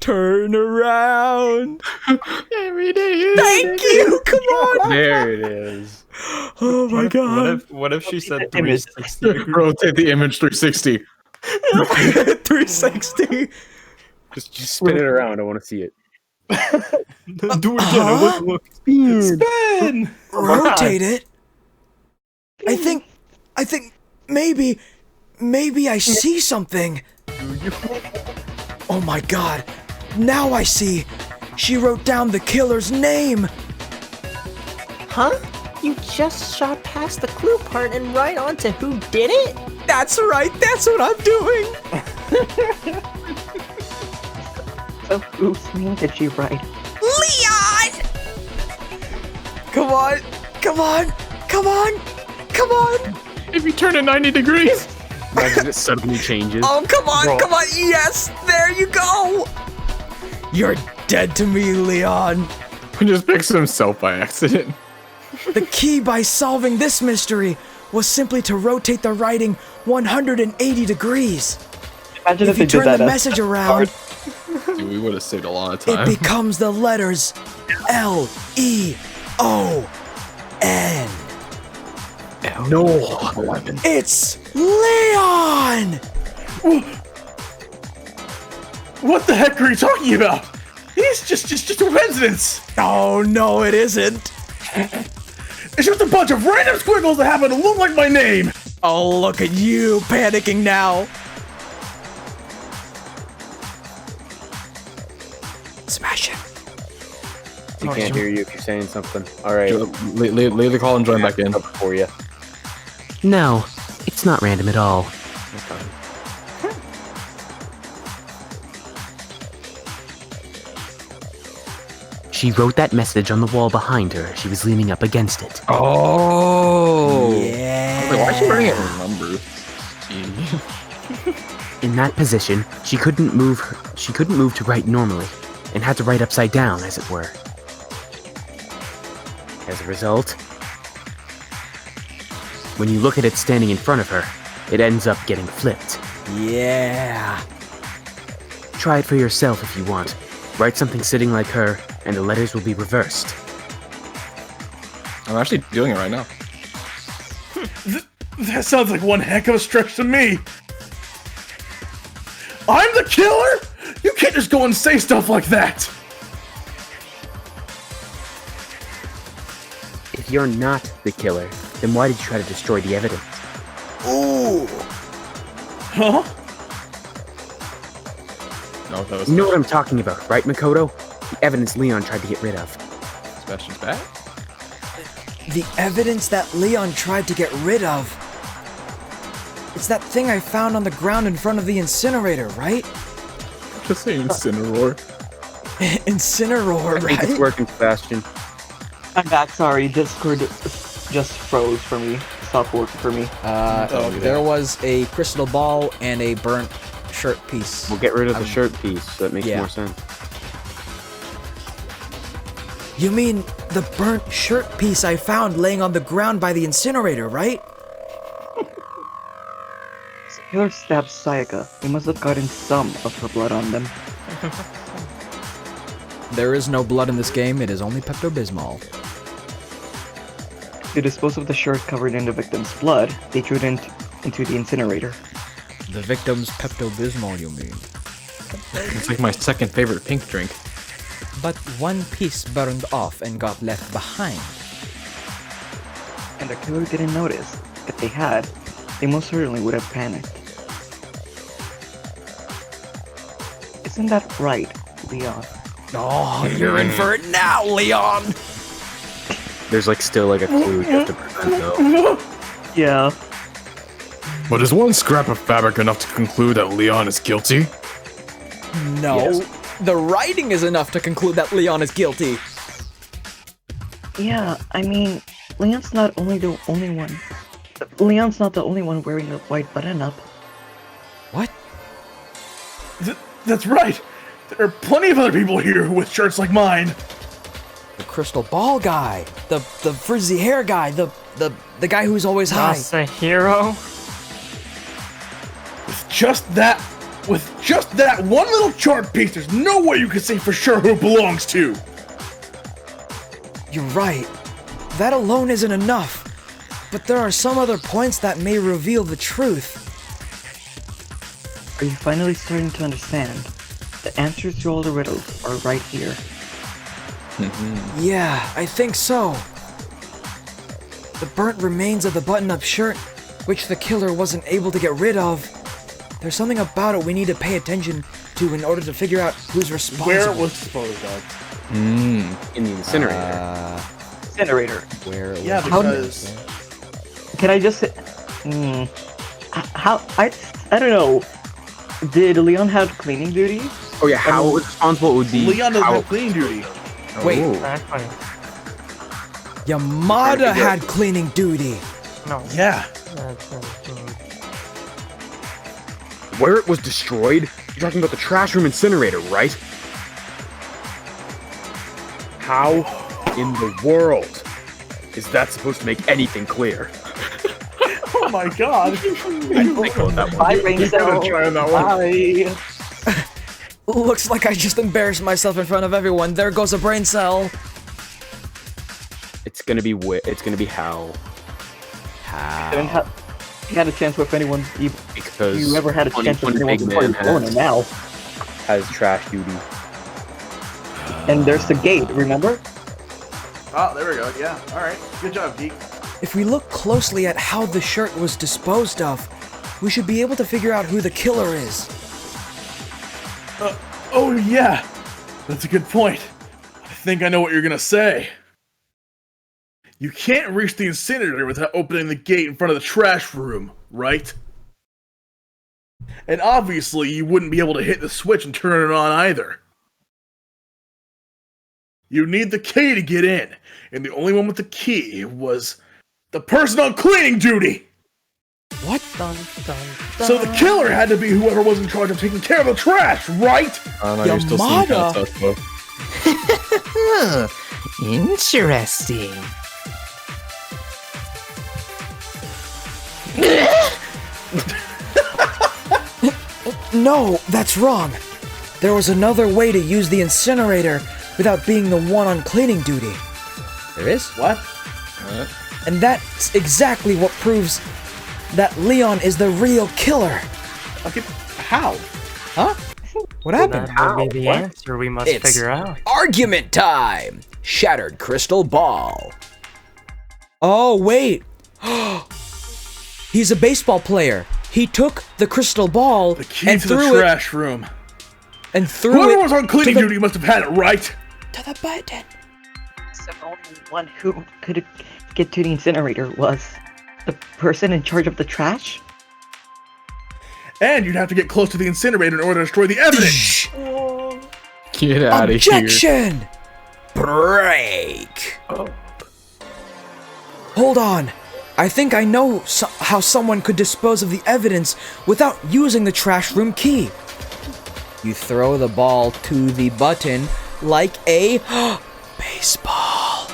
Turn around. Every day. Thank you. Come on. There it is. Oh my god. What if she said Image. 360? Rotate the image 360. 360. Just spin it around. I want to see it. Do it again. Look. Spin! Rotate it. I think maybe I see something. Oh my god. Now I see. She wrote down the killer's name. Huh? You just shot past the clue part and right on to who did it? That's right. That's what I'm doing. so whose name did she write? Leon! Come on. Come on. Come on. Come on. If you turn it 90 degrees. Imagine it suddenly changes. Oh, come on. Come on. Yes. There you go. You're dead to me, Leon. He just picks himself by accident. The key by solving this mystery was simply to rotate the writing 180 degrees. Imagine If you they did turn that the as- message around, Dude, we would have saved a lot of it time. becomes the letters L-E-O-N. No. It's Leon! What the heck are you talking about? He's just a coincidence. Oh, no, it isn't. It's just a bunch of random squiggles that happen to look like my name! Oh, look at you panicking now. Sebastian. You can't hear you if you're saying something. All right. Leave the call and join back in. For you. No, it's not random at all. Okay. She wrote that message on the wall behind her as she was leaning up against it. Oh. Yeah. Wait, why is she wearing a number? In that position, she couldn't move to write normally, and had to write upside down, as it were. As a result, when you look at it standing in front of her, it ends up getting flipped. Yeah. Try it for yourself if you want. Write something sitting like her, and the letters will be reversed. I'm actually doing it right now. That sounds like one heck of a stretch to me. I'm the killer? You can't just go and say stuff like that. If you're not the killer, then why did you try to destroy the evidence? Ooh. Huh? No, that was You know what I'm talking about, right, Makoto? The evidence Leon tried to get rid of. Sebastian's back. The evidence that Leon tried to get rid of. It's that thing I found on the ground in front of the incinerator, right? Just saying Incineroar. Incineroar, I think it's right? working, Sebastian. I'm back. Sorry, Discord just froze for me. Stopped working for me. There was a crystal ball and a burnt shirt piece. We'll get rid of the shirt piece, so that makes more sense. You mean the burnt shirt piece I found laying on the ground by the incinerator, right? The killer stabbed Sayaka. He must have gotten some of her blood on them. There is no blood in this game, it is only Pepto-Bismol. To dispose of the shirt covered in the victim's blood, they threw it into the incinerator. The victim's Pepto-Bismol, you mean? It's like my second favorite pink drink. But one piece burned off and got left behind. And the killer didn't notice. If they had, they most certainly would have panicked. Isn't that right, Leon? Oh, you're in for it now, Leon! There's still a clue you have to prevent though. Yeah. But is one scrap of fabric enough to conclude that Leon is guilty? No. Yes. The writing is enough to conclude that Leon is guilty. Yeah, I mean, Leon's not the only one wearing a white button-up. What? That's right. There are plenty of other people here with shirts like mine. The crystal ball guy, the frizzy hair guy, the guy who's always high. Yasuhiro? With just that one little chart piece, there's no way you can say for sure who it belongs to. You're right. That alone isn't enough. But there are some other points that may reveal the truth. Are you finally starting to understand? The answers to all the riddles are right here. Yeah, I think so. The burnt remains of the button-up shirt, which the killer wasn't able to get rid of. There's something about it we need to pay attention to in order to figure out who's responsible. Where it was disposed of. In the incinerator. Incinerator. Where it Yeah, was. because... Can I just say... I don't know. Did Leon have cleaning duty? Oh yeah, how it was responsible would be Leon doesn't how have cleaning duty. Wait, Exactly. Yamada had cleaning duty. No. Yeah. where it was destroyed. You're talking about the trash room incinerator, right? How in the world is that supposed to make anything clear? Oh my god. Bye, brain cell. Bye. Looks like I just embarrassed myself in front of everyone. There goes a brain cell. It's gonna be how. You had a chance with anyone. Because You ever had a chance with anyone Big before Man you're born, and now. has trash duty. And there's the gate, remember? Oh, there we go. Yeah. All right. Good job, Geek. If we look closely at how the shirt was disposed of, we should be able to figure out who the killer is. Oh, yeah. That's a good point. I think I know what you're gonna say. You can't reach the incinerator without opening the gate in front of the trash room, right? And obviously, you wouldn't be able to hit the switch and turn it on either. You need the key to get in, and the only one with the key was the person on cleaning duty! What? Dun, dun, dun. So the killer had to be whoever was in charge of taking care of the trash, right? I don't know, you're still seeing kind of sus, though. Interesting. No, that's wrong. There was another way to use the incinerator without being the one on cleaning duty. There is? What? And that's exactly what proves that Leon is the real killer. Okay, how? Huh? What happened? That would be the answer we must It's figure out. argument time! Shattered crystal ball. Oh, wait. He's a baseball player. He took the crystal ball The key and to the threw it trash room. and threw Whoever it was on cleaning to the- duty must have had it, right? to the button. So the only one who could get to the incinerator was the person in charge of the trash? And you'd have to get close to the incinerator in order to destroy the evidence. Get out of here. Objection! Break. Oh. Hold on. I think I know how someone could dispose of the evidence without using the trash room key. You throw the ball to the button like a baseball.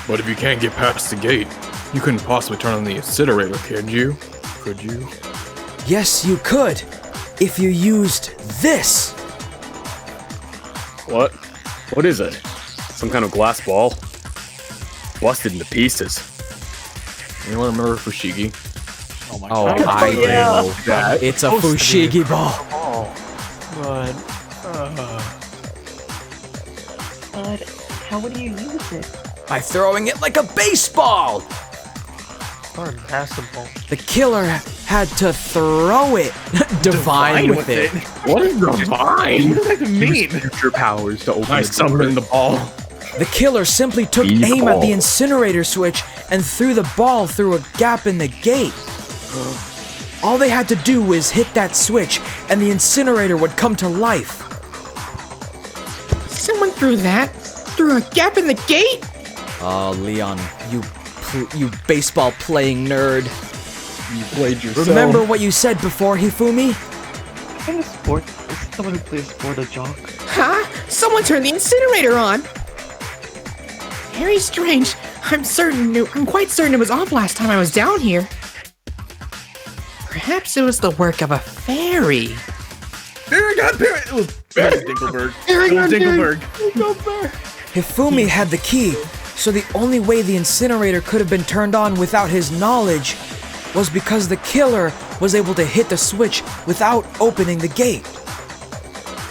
But if you can't get past the gate, you couldn't possibly turn on the incinerator, could you? Could you? Yes, you could, if you used this. What? What is it? Some kind of glass ball? Busted into pieces. Anyone remember Fushigi? Oh my Oh, god. I yeah. know. That It's a Fushigi ball. But, But how would you use it? By throwing it like a baseball. or basketball. The killer had to throw it. Divine with it. What is divine? What does that even mean? Future powers to open I the door. summoned the ball. The killer simply took Be aim at the ball. incinerator switch and threw the ball through a gap in the gate. All they had to do was hit that switch and the incinerator would come to life. Someone threw that through a gap in the gate? Oh, Leon, you baseball playing nerd. You played yourself. Remember what you said before, Hifumi? What kind of sport is someone who plays sport a jock? Huh? Someone turned the incinerator on. Very strange. I'm quite certain it was off last time I was down here. Perhaps it was the work of a fairy. Paragon, it was Dinkelberg. It was Dinkelberg. Hifumi had the key, so the only way the incinerator could have been turned on without his knowledge was because the killer was able to hit the switch without opening the gate.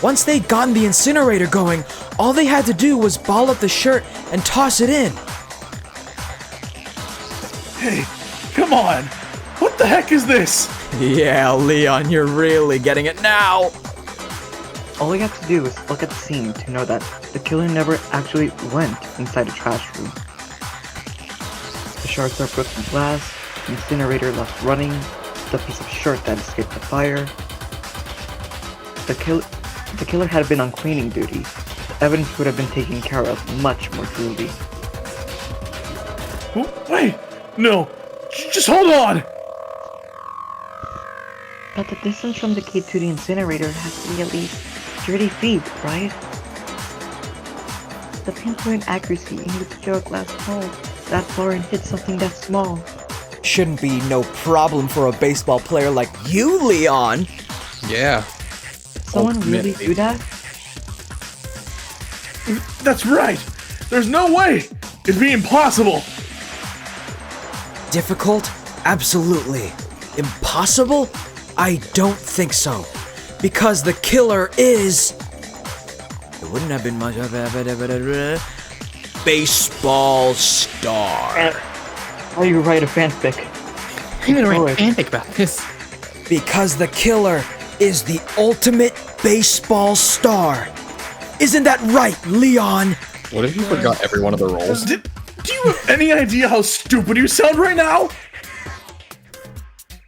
Once they'd gotten the incinerator going, all they had to do was ball up the shirt and toss it in. Hey, come on. What the heck is this? Yeah, Leon, you're really getting it now. All you have to do is look at the scene to know that the killer never actually went inside the trash room. The shards are broken glass, the incinerator left running, the piece of shirt that escaped the fire. The killer had been on cleaning duty. The evidence would have been taken care of much more truly. Wait, no. Just hold on. But the distance from the gate to the incinerator has to be at least 30 feet, right? The pinpoint accuracy in which to throw a glass ball that far and hit something that small. Shouldn't be no problem for a baseball player like you, Leon. Yeah. Someone really do that? That's right. There's no way. It'd be impossible. Difficult? Absolutely. Impossible? I don't think so. Because the killer is... It wouldn't have been much of a... baseball star. Why you write a fanfic? I'm gonna write a fanfic about this. Because the killer is the ultimate baseball star. Isn't that right, Leon? What if you forgot every one of the roles? Do you have any idea how stupid you sound right now?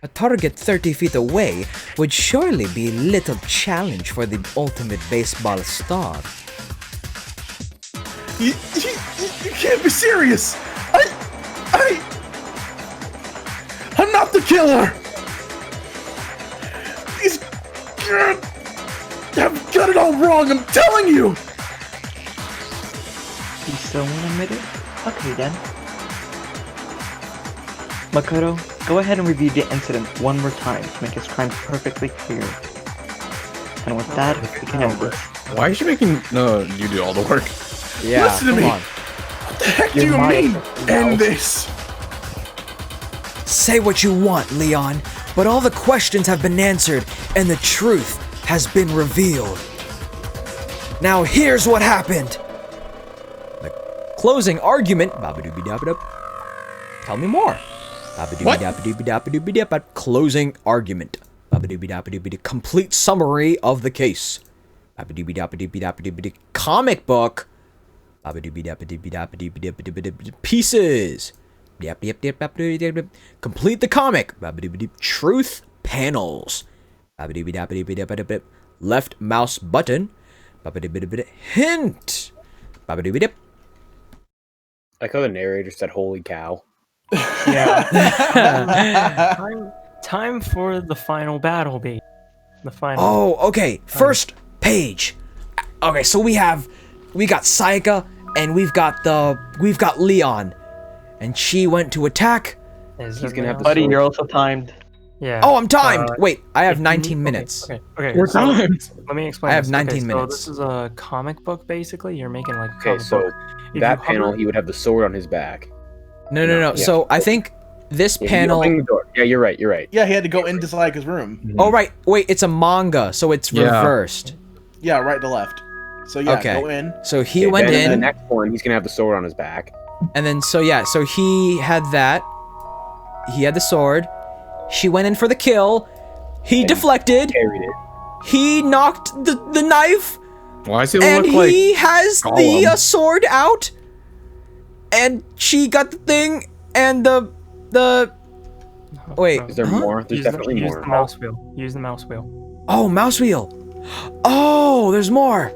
A target 30 feet away would surely be little challenge for the ultimate baseball star. You can't be serious. I'm not the killer. These have got it all wrong. I'm telling you. You still want to admit it? Okay then. Makoto, go ahead and review the incident one more time to make his crimes perfectly clear. And with that, we can end this. Why is she making... No, you do all the work. Yeah, Listen to come me. on. What the heck do you mean? End this. Say what you want, Leon, but all the questions have been answered and the truth has been revealed. Now here's what happened. The closing argument. Tell me more. What? Closing argument. Complete summary of the case. Comic book. Pieces. Complete the comic. Truth panels. Left mouse button. Hint. Like how the narrator said, "Holy cow!" Time for the final battle, baby. The final. Oh, okay. First page. Okay, so we got Sayaka and we've got Leon, and she went to attack. He's gonna have the Buddy, sword. you're also timed. Yeah. Oh, I'm timed. Wait, I have if you 19 need- minutes. Okay. We're so timed. let me explain. I have this. 19 So minutes. this is a comic book, basically. You're making like a Okay, comic so book. If that you panel, hover- he would have the sword on his back. No. Yeah. So I think this Yeah, he panel. opened the door. Yeah, you're right. You're right. Yeah, he had to go into Sayaka's room. Oh right, wait, it's a manga, so it's Yeah. reversed. Yeah, right to left. So yeah, Okay. go in. So he Okay, went then The in, next one, he's gonna have the sword on his back. and then so he had that. He had the sword. She went in for the kill. He deflected. Carried it. He knocked the knife, Why does he and look like... he has the Gollum? sword out. And she got the thing, and the wait. Is there more? There's definitely use more. the mouse wheel. Use the mouse wheel. Oh, mouse wheel. Oh, there's more.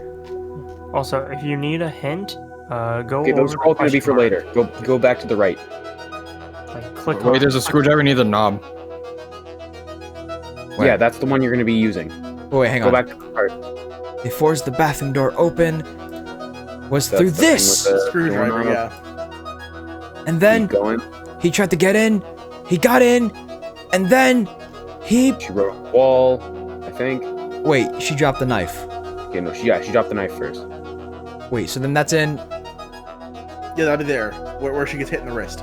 Also, if you need a hint, go Okay, those over are all the gonna be for question later. Go back to the right. mark. Like, click Wait, on there's a screwdriver near the knob. Wait. Yeah, that's the one you're gonna be using. Oh, wait, hang Go on. back to the part. They forced the bathroom door open. Was That's through the thing this. with the Screwdriver, doorknob. yeah. And then Keep going. he tried to get in. He got in. And then he... She wrote on the wall, I think. Wait, she dropped the knife. Okay, no, she dropped the knife first. Wait, so then that's in Yeah, that'll be there, where she gets hit in the wrist.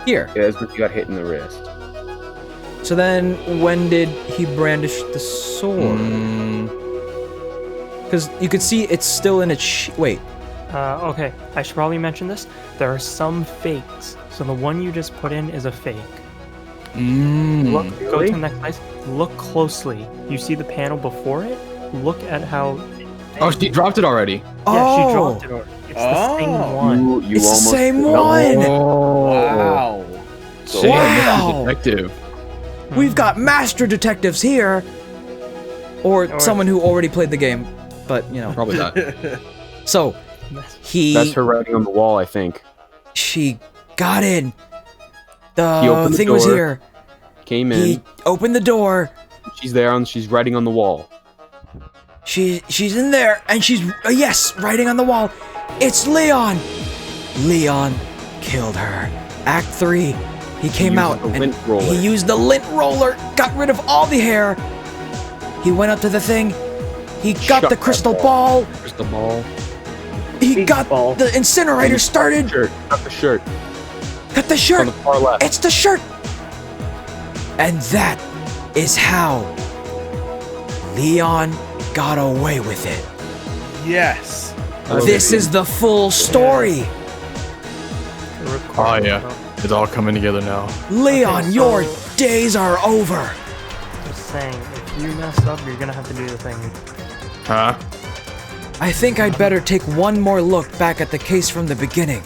here. Yeah, that's when she got hit in the wrist. So then when did he brandish the sword? Because you could see it's still in its... Wait. Okay, I should probably mention this. There are some fakes. So the one you just put in is a fake. Look, go to the next place. Look closely. You see the panel before it? Look at how... Oh, she dropped it already. Yeah, she Oh. dropped it. It's the same one. You It's the almost same no. one. Wow. Shit, Wow. detective. We've got master detectives here. Or someone who already played the game. But, you know. Probably not. So, That's her writing on the wall, I think. she got in. He The opened the thing was door. here. Came He in. opened the door. She's there, and she's writing on the wall. She's in there, and she's yes, writing on the wall. It's Leon. Leon killed her. Act 3. He came used out the and lint roller. he used the lint roller, got rid of all the hair. He went up to the thing. He got Shut the that crystal ball. Crystal ball. He Big got ball. the incinerator started. Shirt. Got the shirt. Got the On shirt. the far left. It's the shirt. And that is how Leon got away with it. Yes. This is the full story. Oh yeah, it's all coming together now. Leon, Okay, your so- days are over. Just saying, if you mess up, you're gonna have to do the thing. Huh? I think I'd better take one more look back at the case from the beginning.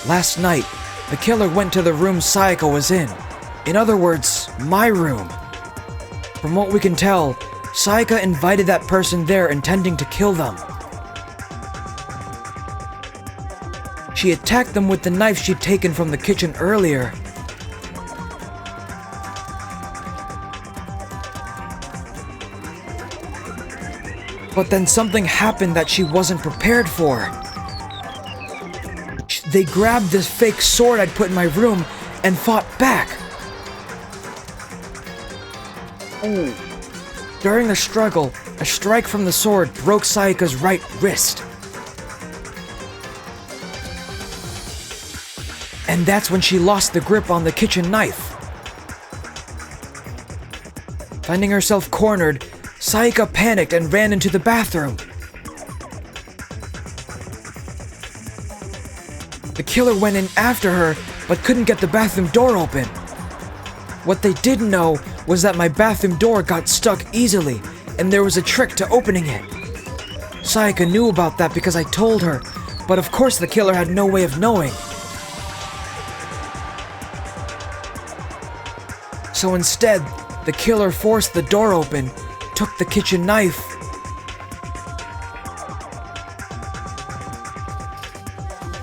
Last night, the killer went to the room Sayaka was in. In other words, my room. From what we can tell, Sayaka invited that person there intending to kill them. She attacked them with the knife she'd taken from the kitchen earlier. But then something happened that she wasn't prepared for. They grabbed this fake sword I'd put in my room and fought back. During the struggle, a strike from the sword broke Sayaka's right wrist. And that's when she lost the grip on the kitchen knife. Finding herself cornered, Sayaka panicked and ran into the bathroom. The killer went in after her, but couldn't get the bathroom door open. What they didn't know was that my bathroom door got stuck easily, and there was a trick to opening it. Sayaka knew about that because I told her, but of course the killer had no way of knowing. So instead, the killer forced the door open, took the kitchen knife,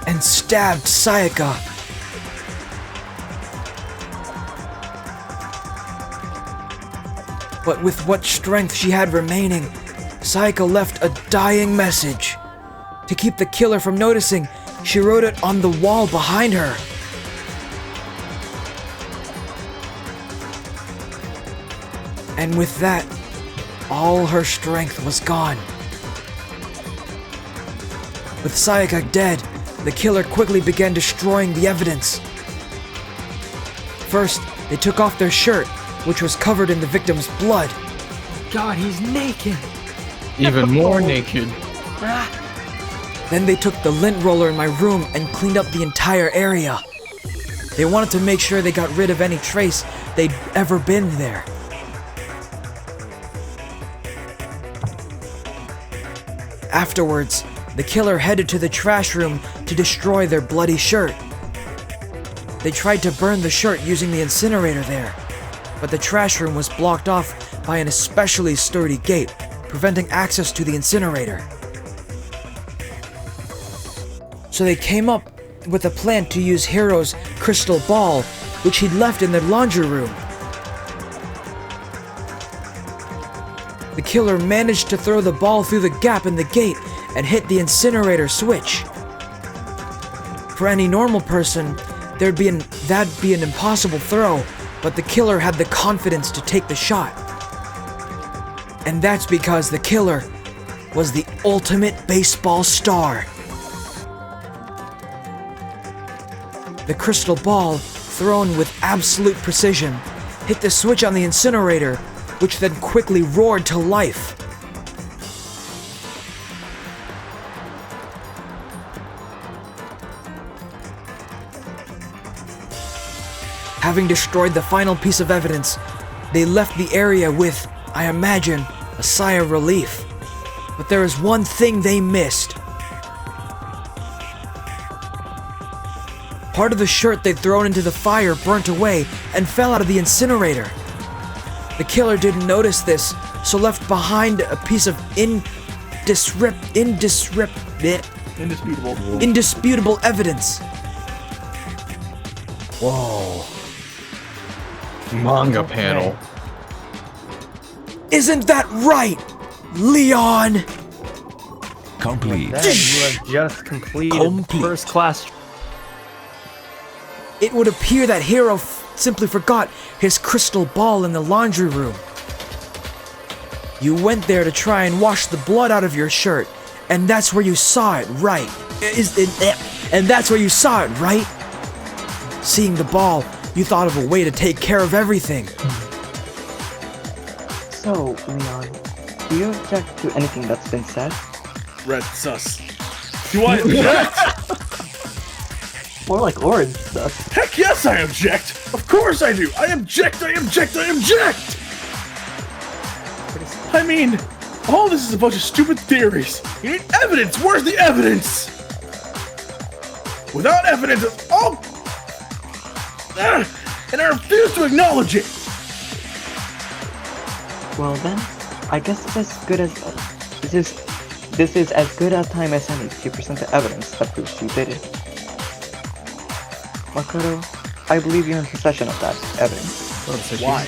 and stabbed Sayaka. But with what strength she had remaining, Sayaka left a dying message. To keep the killer from noticing, she wrote it on the wall behind her. And with that, all her strength was gone. With Sayaka dead, the killer quickly began destroying the evidence. First, they took off their shirt, which was covered in the victim's blood. God, he's naked. Even more naked. Then they took the lint roller in my room and cleaned up the entire area. They wanted to make sure they got rid of any trace they'd ever been there. Afterwards, the killer headed to the trash room to destroy their bloody shirt. They tried to burn the shirt using the incinerator there, but the trash room was blocked off by an especially sturdy gate, preventing access to the incinerator. So they came up with a plan to use Hiro's crystal ball, which he'd left in the laundry room. The killer managed to throw the ball through the gap in the gate and hit the incinerator switch. For any normal person, that'd be an impossible throw, but the killer had the confidence to take the shot. And that's because the killer was the ultimate baseball star. The crystal ball, thrown with absolute precision, hit the switch on the incinerator, which then quickly roared to life. Having destroyed the final piece of evidence, they left the area with, I imagine, a sigh of relief. But there is one thing they missed. Part of the shirt they'd thrown into the fire burnt away and fell out of the incinerator. The killer didn't notice this, so left behind a piece of indisputable evidence. Whoa. Manga panel. Isn't that right, Leon? Complete. Then you have just completed first class. It would appear that Hiro simply forgot his crystal ball in the laundry room. You went there to try and wash the blood out of your shirt, and that's where you saw it, right? And that's where you saw it, right? Seeing the ball, you thought of a way to take care of everything. So, Leon, Do you object to anything that's been said? Red sus. Do I object? More like orange stuff. Heck yes, I object! Of course I do! I object! I object! I object! I mean, all this is a bunch of stupid theories. You need evidence! Where's the evidence? Without evidence, it's all... and I refuse to acknowledge it! Well then, I guess it's as good as... This is as good a time as any to present the evidence that proves you did it. Makoto, I believe you're in possession of that evidence. Why?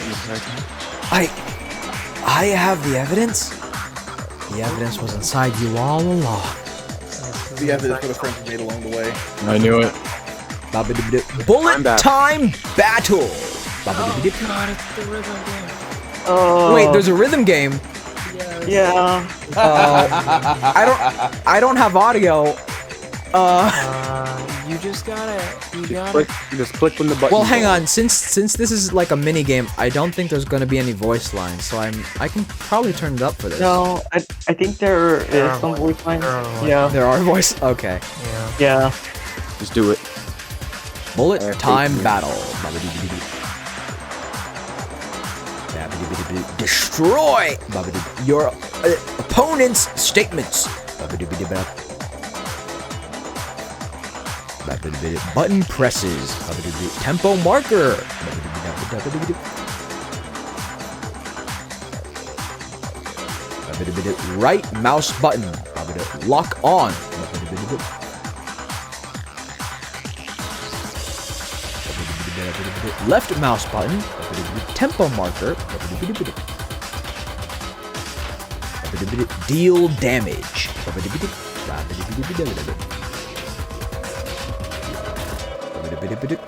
I have the evidence? The evidence was inside you all along. The evidence for the friends we made along the way. I knew it. Bullet time battle! God, it's the rhythm game. Wait, there's a rhythm game? Yeah. I don't have audio. You just gotta. Just click when the button. Well, hang on. Since this is like a mini game, I don't think there's gonna be any voice lines, so I can probably turn it up for this. No, I think there is some voice lines. Yeah. There are voice. Okay. Yeah. Just do it. Bullet time battle. Destroy your opponent's statements. Button presses. Tempo marker. Right mouse button. Lock on. Left mouse button. Tempo marker. Deal damage.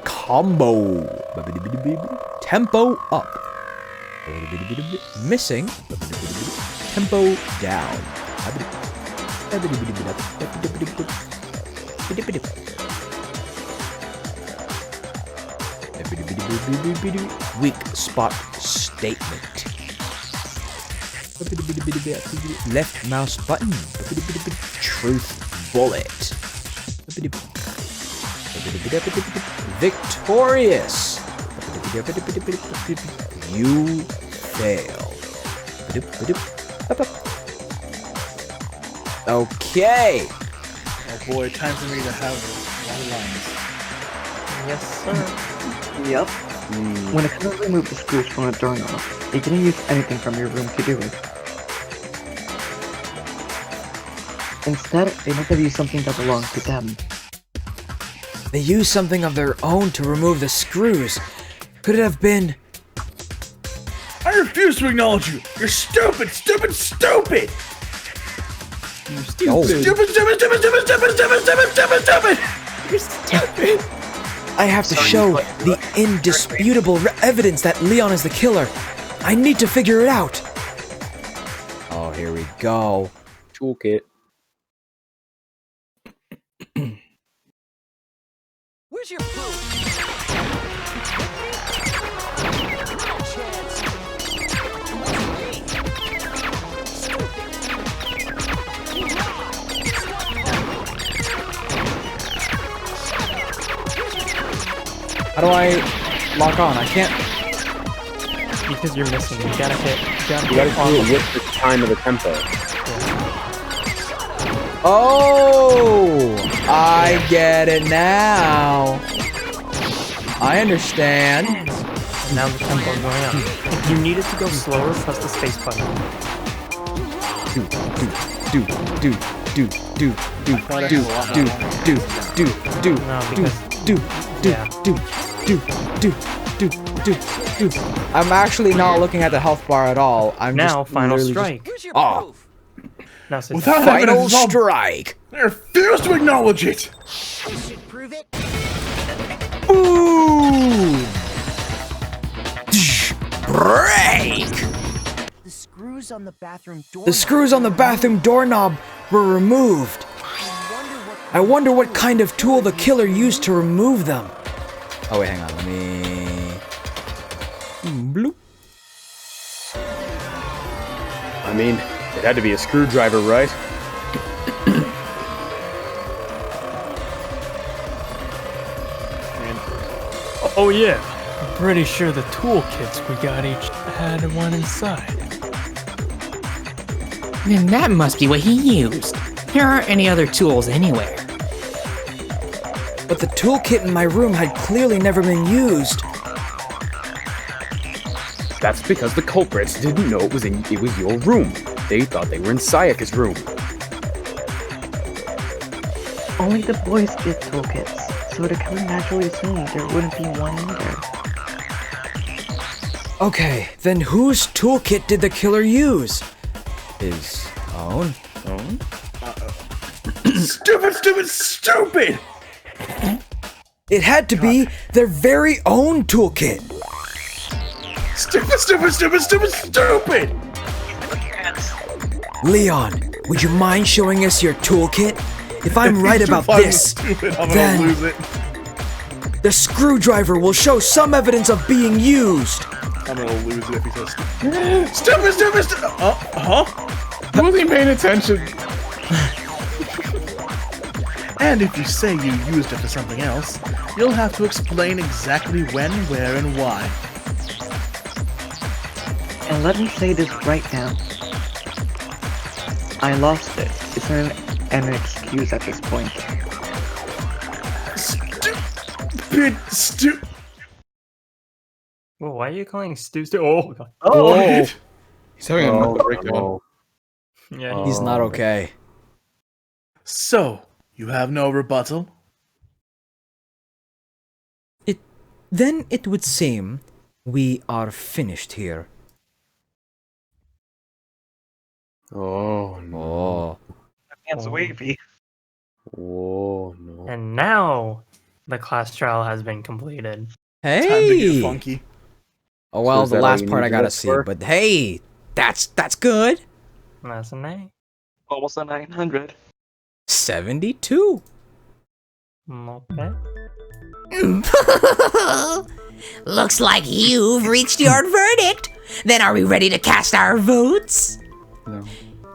Combo. Tempo up. Missing. Tempo down. Weak spot statement. Left mouse button. Truth bullet. Victorious. You fail. Okay. Oh boy, time for me to have a lot of lines. Yes, sir. Yep. When it could not remove the screws from the doorknob, it didn't use anything from your room to do it. Instead, they must have used something that belonged to them. They used something of their own to remove the screws. Could it have been... I refuse to acknowledge you! You're stupid! Stupid! Stupid! You're stupid! Stupid! Stupid! Stupid! Stupid! Stupid! Stupid! Stupid! Stupid! You're stupid! I have to show the indisputable evidence that Leon is the killer. I need to figure it out. Oh, here we go. Toolkit. Where's your proof? How do I lock on? I can't. Because you're missing. You gotta hit. You gotta do it with the time of the tempo. Oh, I get it now. I understand. Now the tempo's going up. If you need it to go slower, press the space button. I'm actually not looking at the health bar at all. I'm now just final literally strike. Just... Oh. Now sit Without down. Final strike. I refuse to acknowledge it. This should prove it. Boom! Break! The screws on the bathroom door. The screws on the bathroom doorknob were removed. I wonder what kind of tool the killer used to remove them. Oh wait, hang on. Let me. Bloop. I mean, It had to be a screwdriver, right? Oh yeah, I'm pretty sure the toolkits we got each had one inside. Then that must be what he used. There aren't any other tools anywhere. But the toolkit in my room had clearly never been used. That's because the culprits didn't know it was your room. They thought they were in Sayaka's room. Only the boys get toolkits, so to come naturally assume there wouldn't be one either. Okay, then whose toolkit did the killer use? His own? Stupid! It had to be their very own toolkit. Stupid! Leon, would you mind showing us your toolkit? If I'm right about this, then the screwdriver will show some evidence of being used. I'm gonna lose it if he says stupid! Who was he paying attention? And if you say you used it for something else, you'll have to explain exactly when, where, and why. And let me say this right now. I lost it. It's an excuse at this point. Stupid. Well, why are you calling Stu? Oh, God. Oh! He's having a mental breakdown. Yeah, He's not okay. So, you have no rebuttal? Then it would seem we are finished here. Oh no. Hands wavy. Oh no. And now the class trial has been completed. Time to get Hey! funky. Oh well, So is the that all last you part need I to gotta look see, for? but hey, that's good. That's an A. Almost a 900. 72. Okay. Looks like you've reached your verdict. Then are we ready to cast our votes? No.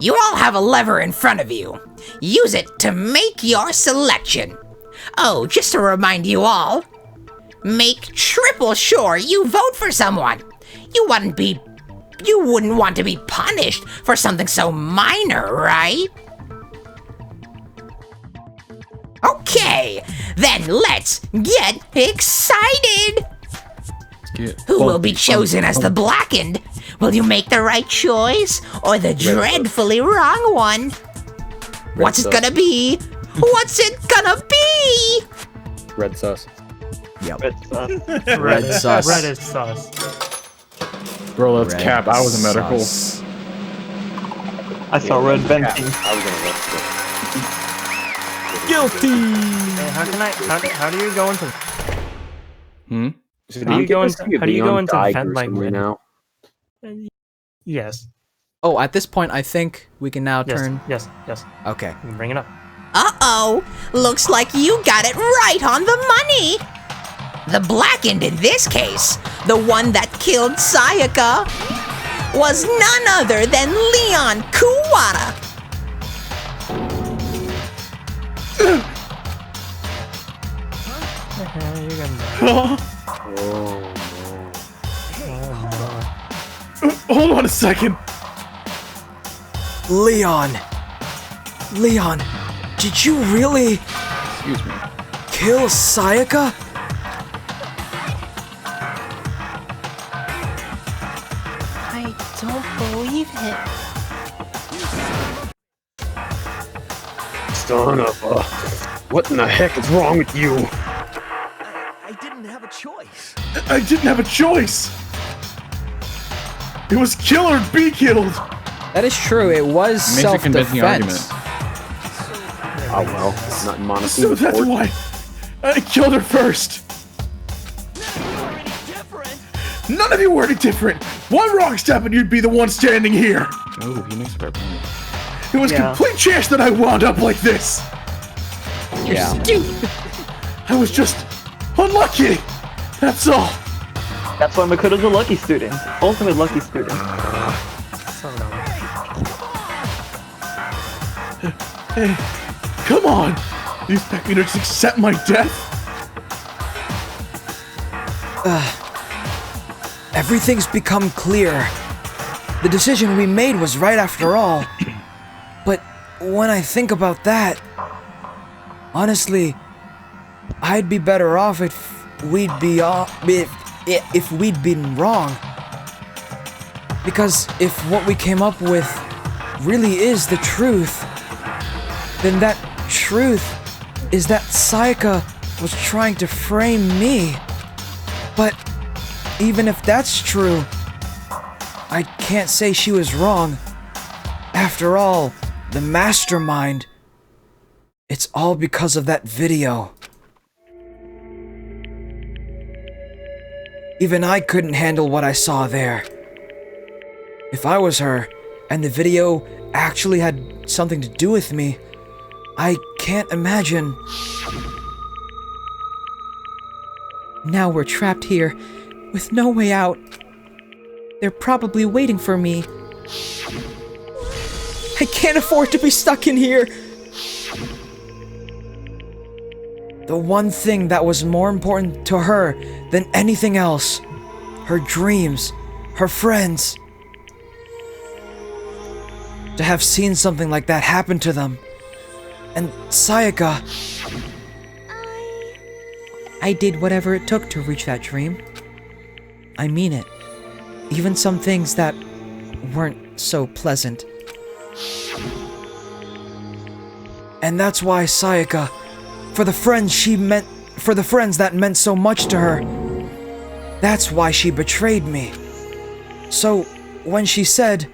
You all have a lever in front of you. Use it to make your selection. Oh, just to remind you all, make triple sure you vote for someone. You wouldn't want to be punished for something so minor, right? Okay, then let's get excited. Who will be chosen as the blackened? Will you make the right choice or the dreadfully wrong one? What's it gonna be? What's it gonna be? Red sus. Yep. Red sus. Red sus. Red is sus. Bro, that's Red cap. I was a medical. sus. I saw red venting. I was gonna let Guilty. Hey, how do you go into Hmm? So How do you go into vent like right now? Yes. Oh, at this point, I think we can now turn. Yes. Okay. You can bring it up. Uh-oh, looks like you got it right on the money. The blackened in this case, the one that killed Sayaka, was none other than Leon Kuwata. You're gonna Oh Hold on a second. Leon, did you really Excuse me. kill Sayaka? I don't believe it. Son of a... What in the heck is wrong with you? I didn't have a choice. I didn't have a choice. It was kill or be killed. That is true. It was Makes a convincing self-defense. Oh well, it's not Monokuma. So that's why I killed her first. None of you were any different. One wrong step and you'd be the one standing here. Oh, he makes a better point. It was Yeah. complete chance that I wound up like this. Yeah. I was just unlucky. That's all. That's why Makoto's a lucky student. Ultimate lucky student. so dumb. Hey, come on! You expect me to just accept my death? Everything's become clear. The decision we made was right after all. But when I think about that, honestly, I'd be better off if we'd been wrong. Because if what we came up with really is the truth, then that truth is that Sayaka was trying to frame me. But even if that's true, I can't say she was wrong. After all, the mastermind, it's all because of that video. Even I couldn't handle what I saw there. If I was her, and the video actually had something to do with me, I can't imagine. Now we're trapped here, with no way out. They're probably waiting for me. I can't afford to be stuck in here! The one thing that was more important to her than anything else, her dreams, her friends. To have seen something like that happen to them. And Sayaka... I did whatever it took to reach that dream. I mean it. Even some things that weren't so pleasant. And that's why Sayaka, for the friends that meant so much to her, that's why she betrayed me. So, when she said,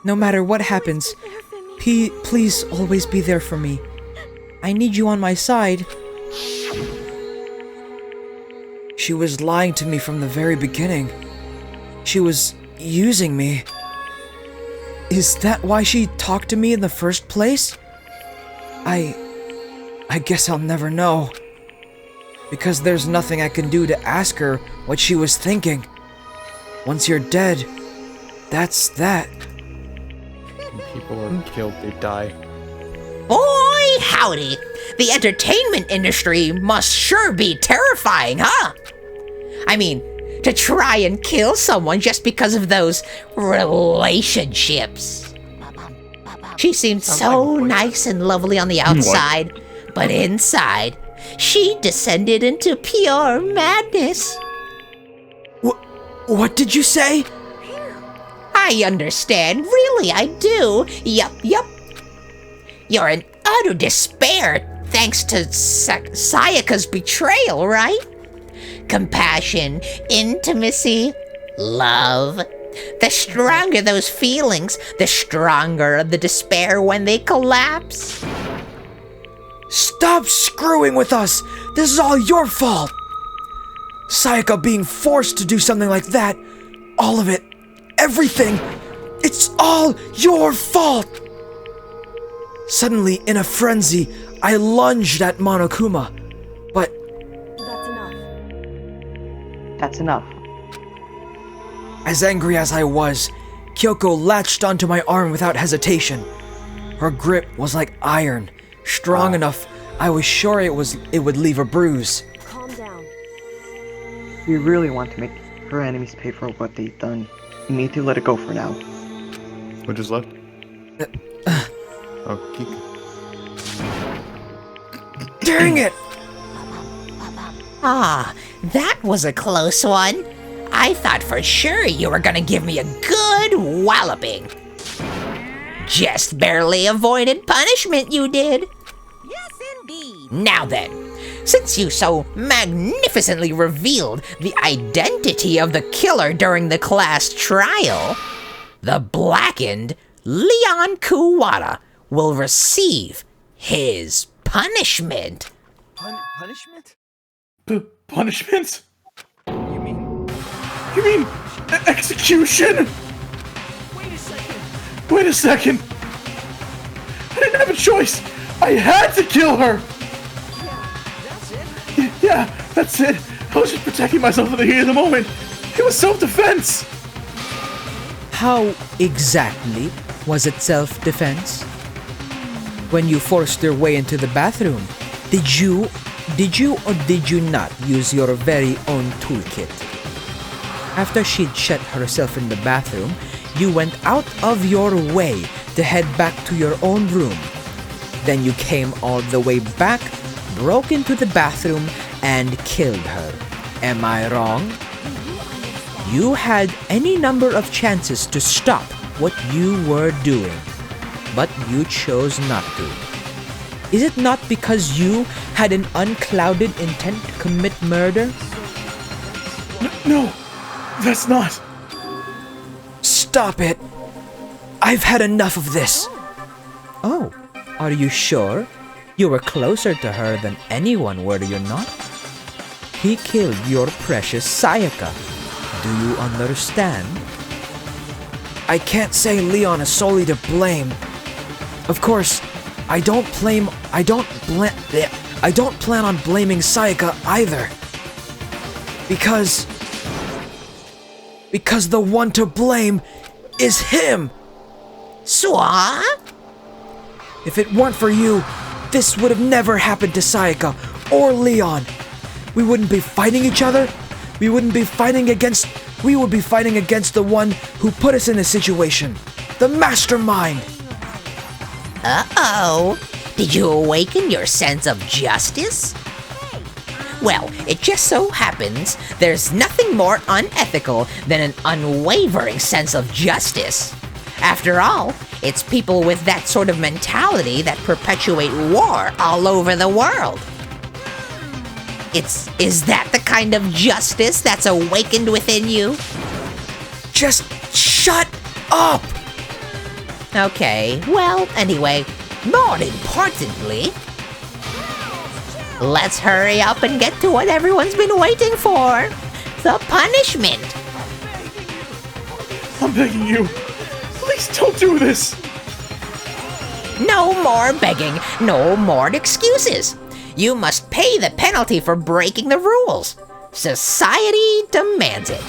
No matter what happens, please always be there for me. I need you on my side. she was lying to me from the very beginning. She was using me. Is that why she talked to me in the first place? I guess I'll never know. Because there's nothing I can do to ask her what she was thinking. Once you're dead, that's that. When people are killed, they die. Boy, howdy! The entertainment industry must sure be terrifying, huh? I mean, to try and kill someone just because of those relationships. She seemed so nice and lovely on the outside, but inside, she descended into pure madness. What did you say? I understand, really, I do. Yup. You're in utter despair thanks to Sayaka's betrayal, right? Compassion, intimacy, love. The stronger those feelings, the stronger the despair when they collapse. Stop screwing with us! This is all your fault! Sayaka being forced to do something like that, all of it, everything, it's all your fault! Suddenly, in a frenzy, I lunged at Monokuma, but... That's enough. As angry as I was, Kyoko latched onto my arm without hesitation. Her grip was like iron, strong enough I was sure it would leave a bruise. Calm down. If you really want to make her enemies pay for what they've done, you need to let it go for now. What just left? Oh, Geek. Dang it! Ah, that was a close one. I thought for sure you were gonna give me a good walloping. Just barely avoided punishment, you did. Yes, indeed. Now then, since you so magnificently revealed the identity of the killer during the class trial, the blackened Leon Kuwata will receive his punishment. Punishment? Punishment? You mean execution? Wait a second. I didn't have a choice. I had to kill her. Yeah, that's it. I was just protecting myself in the heat of the moment. It was self-defense. How exactly? Was it self-defense? When you forced your way into the bathroom, did you or did you not use your very own toolkit? After she'd shut herself in the bathroom, you went out of your way to head back to your own room. Then you came all the way back, broke into the bathroom, and killed her. Am I wrong? You had any number of chances to stop what you were doing, but you chose not to. Is it not because you had an unclouded intent to commit murder? No, that's not. Stop it! I've had enough of this! Oh, are you sure? You were closer to her than anyone, were you not? He killed your precious Sayaka. Do you understand? I can't say Leon is solely to blame. Of course, I don't plan on blaming Sayaka either. Because the one to blame is him! Swa? If it weren't for you, this would have never happened to Sayaka or Leon. We wouldn't be fighting each other. We would be fighting against the one who put us in this situation. The mastermind! Uh-oh. Did you awaken your sense of justice? Well, it just so happens there's nothing more unethical than an unwavering sense of justice. After all, it's people with that sort of mentality that perpetuate war all over the world. Is that the kind of justice that's awakened within you? Just shut up! Okay, well, anyway, more importantly, let's hurry up and get to what everyone's been waiting for. The punishment. I'm begging you. Please don't do this. No more begging, no more excuses. You must pay the penalty for breaking the rules. Society demands it.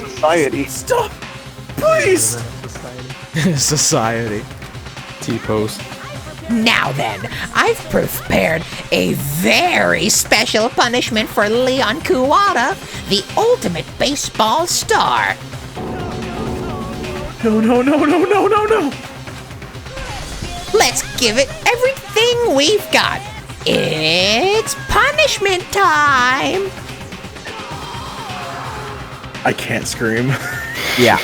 Society. Stop! Please! Society. T-pose. Now then, I've prepared a very special punishment for Leon Kuwata, the ultimate baseball star. No, no, no, no, no, no, no! Let's give it everything we've got. It's punishment time! I can't scream. Yeah.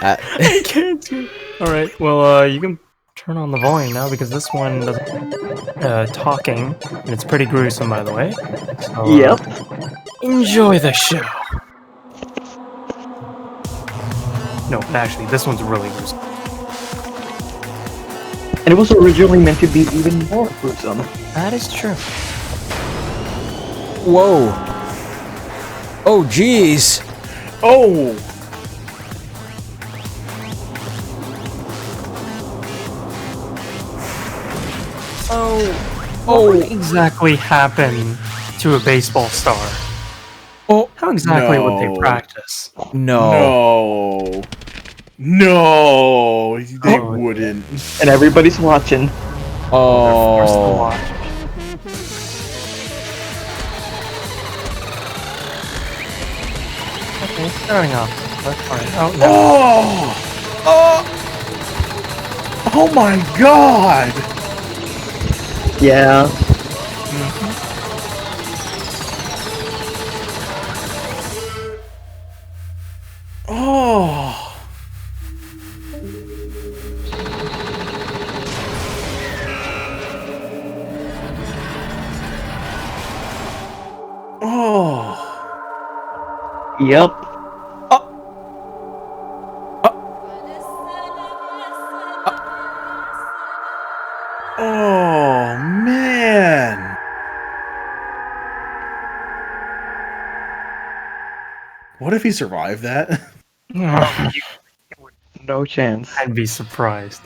I can't do it. Alright, well, you can turn on the volume now because this one doesn't talking, and it's pretty gruesome, by the way. So, Yep. Enjoy the show. No, actually, this one's really gruesome. And it was originally meant to be even more gruesome. That is true. Whoa. Oh, jeez. Oh! What would exactly happen to a baseball star? Oh, how exactly would they no. practice? No. No, they wouldn't. And everybody's watching. They're forced to watch. Okay, starting off. That's fine. Oh no. Oh! Oh my god! Yeah. Oh! Oh! Yep. Oh, man! What if he survived that? No chance. I'd be surprised.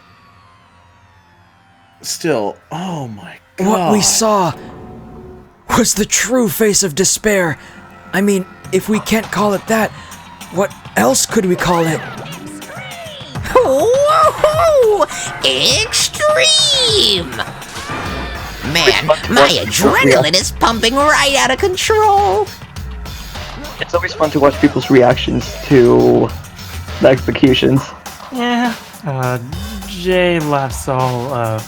still, oh my god. What we saw was the true face of despair. I mean, if we can't call it that, what else could we call it? Whoa! Extreme! Man, my adrenaline is pumping right out of control. It's always fun to watch people's reactions to the executions. Yeah. Jay laughs all.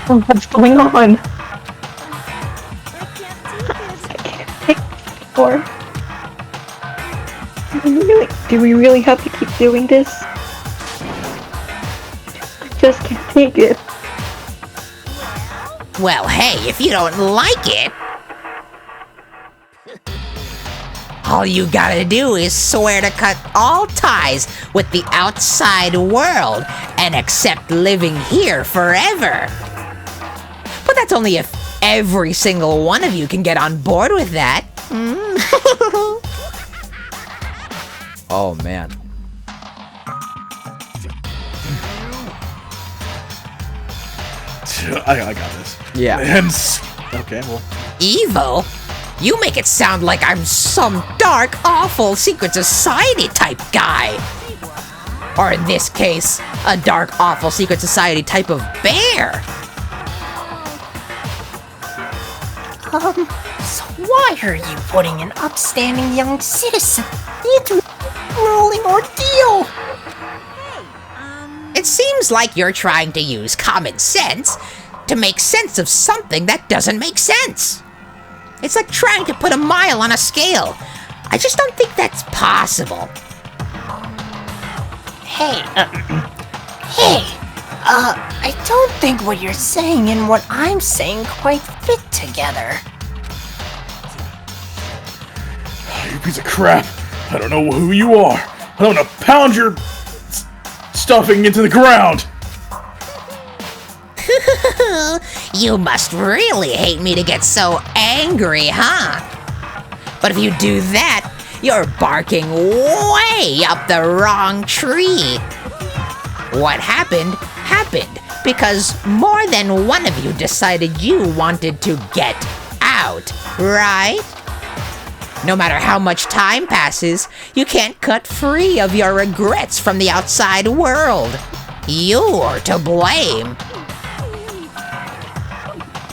What's going on? Or do we really have to keep doing this? I just can't take it. Well, hey, if you don't like it, all you gotta do is swear to cut all ties with the outside world and accept living here forever. But that's only if every single one of you can get on board with that. Oh man. I got this. Yeah. Okay, well. Evil? You make it sound like I'm some dark, awful secret society type guy. Or in this case, a dark, awful secret society type of bear. So why are you putting an upstanding young citizen into a grueling ordeal? It seems like you're trying to use common sense to make sense of something that doesn't make sense. It's like trying to put a mile on a scale. I just don't think that's possible. Hey, I don't think what you're saying and what I'm saying quite fit together. You piece of crap. I don't know who you are. I'm gonna pound your stuffing into the ground. You must really hate me to get so angry, huh? But if you do that, you're barking way up the wrong tree. What happened, happened because more than one of you decided you wanted to get out, right? No matter how much time passes, you can't cut free of your regrets from the outside world. You're to blame.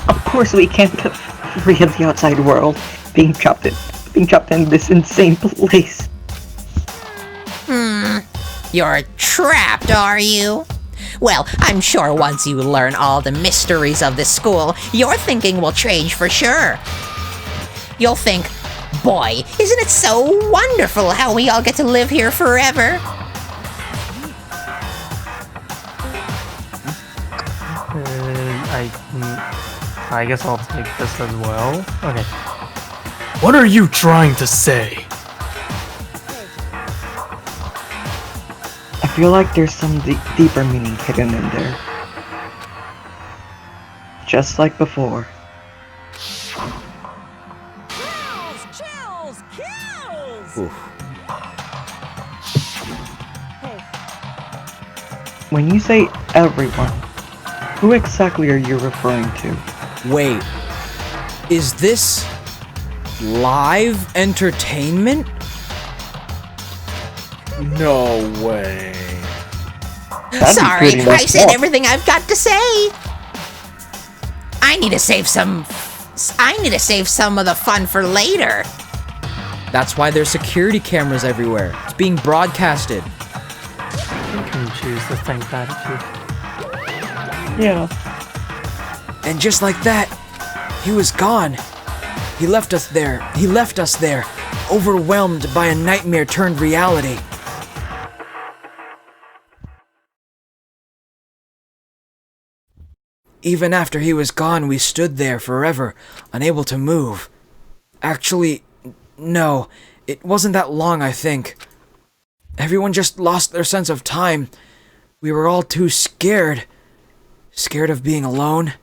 Of course we can't get free of the outside world, being trapped in this insane place. You're trapped, are you? Well, I'm sure once you learn all the mysteries of this school, your thinking will change for sure. You'll think, boy, isn't it so wonderful how we all get to live here forever? I guess I'll take this as well. Okay. What are you trying to say? I feel like there's some deeper meaning hidden in there. Just like before. Chills! Kills! Oof. When you say everyone, who exactly are you referring to? Wait. Is this live entertainment? No way. Sorry, I said everything I've got to say. I need to save some of the fun for later. That's why there's security cameras everywhere. It's being broadcasted. You can choose to think that if you... Yeah. And just like that, he was gone. He left us there. He left us there, overwhelmed by a nightmare turned reality. Even after he was gone, we stood there forever, unable to move. Actually, no, it wasn't that long, I think. Everyone just lost their sense of time. We were all too scared. Scared of being alone.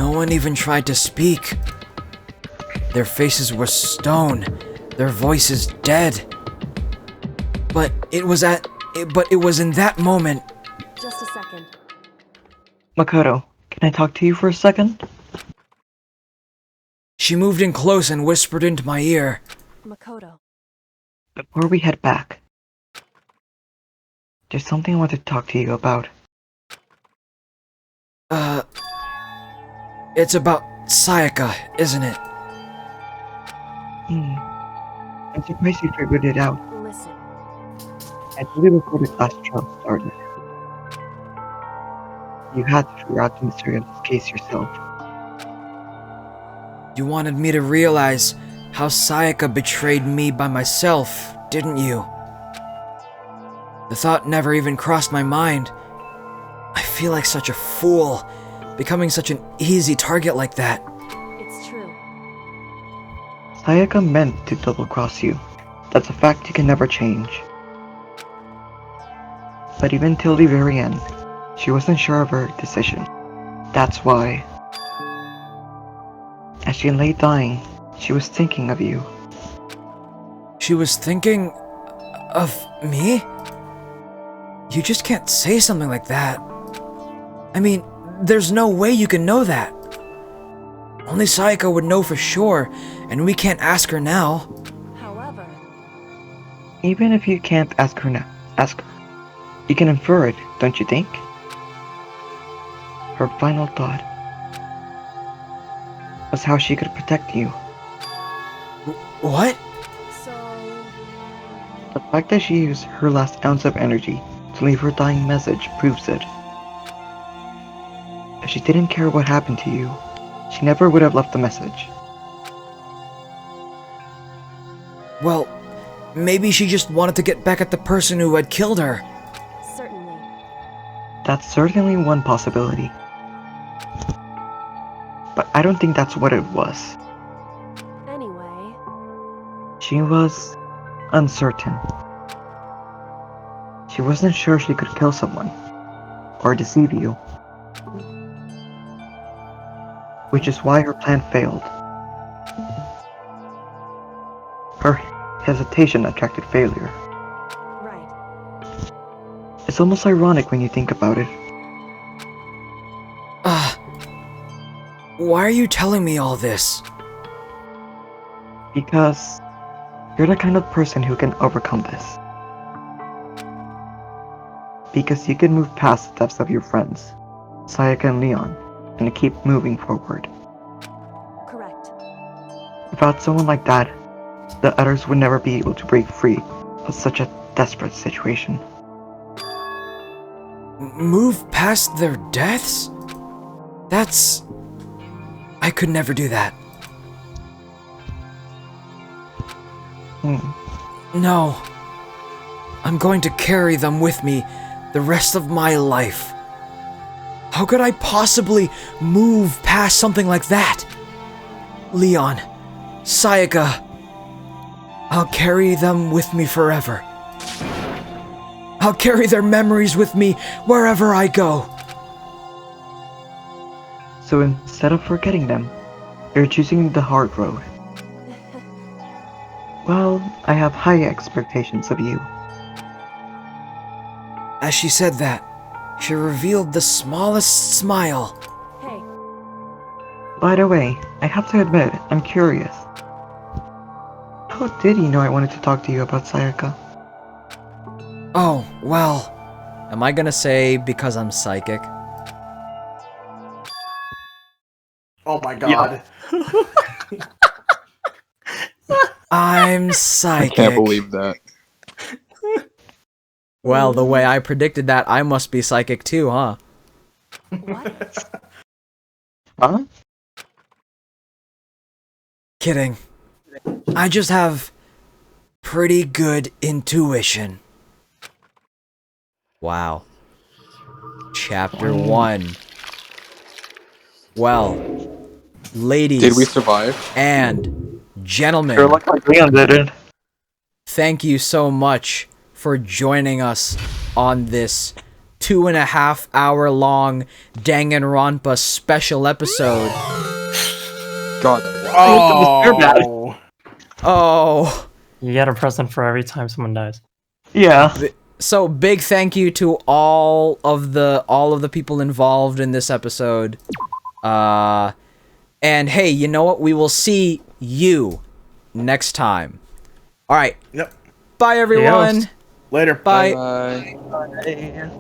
No one even tried to speak. Their faces were stone, their voices dead. But it was in that moment. Just a second. Makoto, can I talk to you for a second? She moved in close and whispered into my ear. Makoto. Before we head back, there's something I want to talk to you about. It's about Sayaka, isn't it? I'm surprised you figured it out. Listen. I told you before the class trial started. You had to figure out the mystery of this case yourself. You wanted me to realize how Sayaka betrayed me by myself, didn't you? The thought never even crossed my mind. I feel like such a fool, becoming such an easy target like that. It's true. Sayaka meant to double-cross you. That's a fact you can never change. But even till the very end, she wasn't sure of her decision. That's why, as she lay dying, she was thinking of you. She was thinking of me? You just can't say something like that. I mean, there's no way you can know that. Only Sayaka would know for sure, and we can't ask her now. However, Even if you can't ask her now, ask her. You can infer it, don't you think? Her final thought was how she could protect you. What? so The fact that she used her last ounce of energy to leave her dying message proves it. If she didn't care what happened to you, she never would have left the message. Well, maybe she just wanted to get back at the person who had killed her. certainly. That's certainly one possibility. But I don't think that's what it was. Anyway, She was uncertain. She wasn't sure she could kill someone or deceive you. Which is why her plan failed. Her hesitation attracted failure. right. It's almost ironic when you think about it. Why are you telling me all this? Because you're the kind of person who can overcome this. Because you can move past the depths of your friends, Sayaka and Leon, and keep moving forward. Correct. Without someone like that, the others would never be able to break free of such a desperate situation. Move past their deaths? That's... I could never do that. No. I'm going to carry them with me the rest of my life. How could I possibly move past something like that? Leon, Sayaka, I'll carry them with me forever. I'll carry their memories with me wherever I go. So instead of forgetting them, you're choosing the hard road. Well, I have high expectations of you. As she said that, she revealed the smallest smile. Hey, By the way, I have to admit, I'm curious. How did you know I wanted to talk to you about Sayaka? Oh, well, am I gonna say because I'm psychic? Oh my god. I'm psychic. I can't believe that. Well, the way I predicted that, I must be psychic too, huh? what? Huh? Kidding. I just have pretty good intuition. Wow. Chapter 1. Well, ladies Did we survive? and gentlemen, Sure looked like Leon did it. thank you so much for joining us on this 2.5 hour long Danganronpa special episode. God. Oh. You get a present for every time someone dies. Yeah. So big thank you to all of the people involved in this episode. And hey, you know what? We will see you next time. All right. Yep. Bye everyone. Later. Bye. Bye. Bye.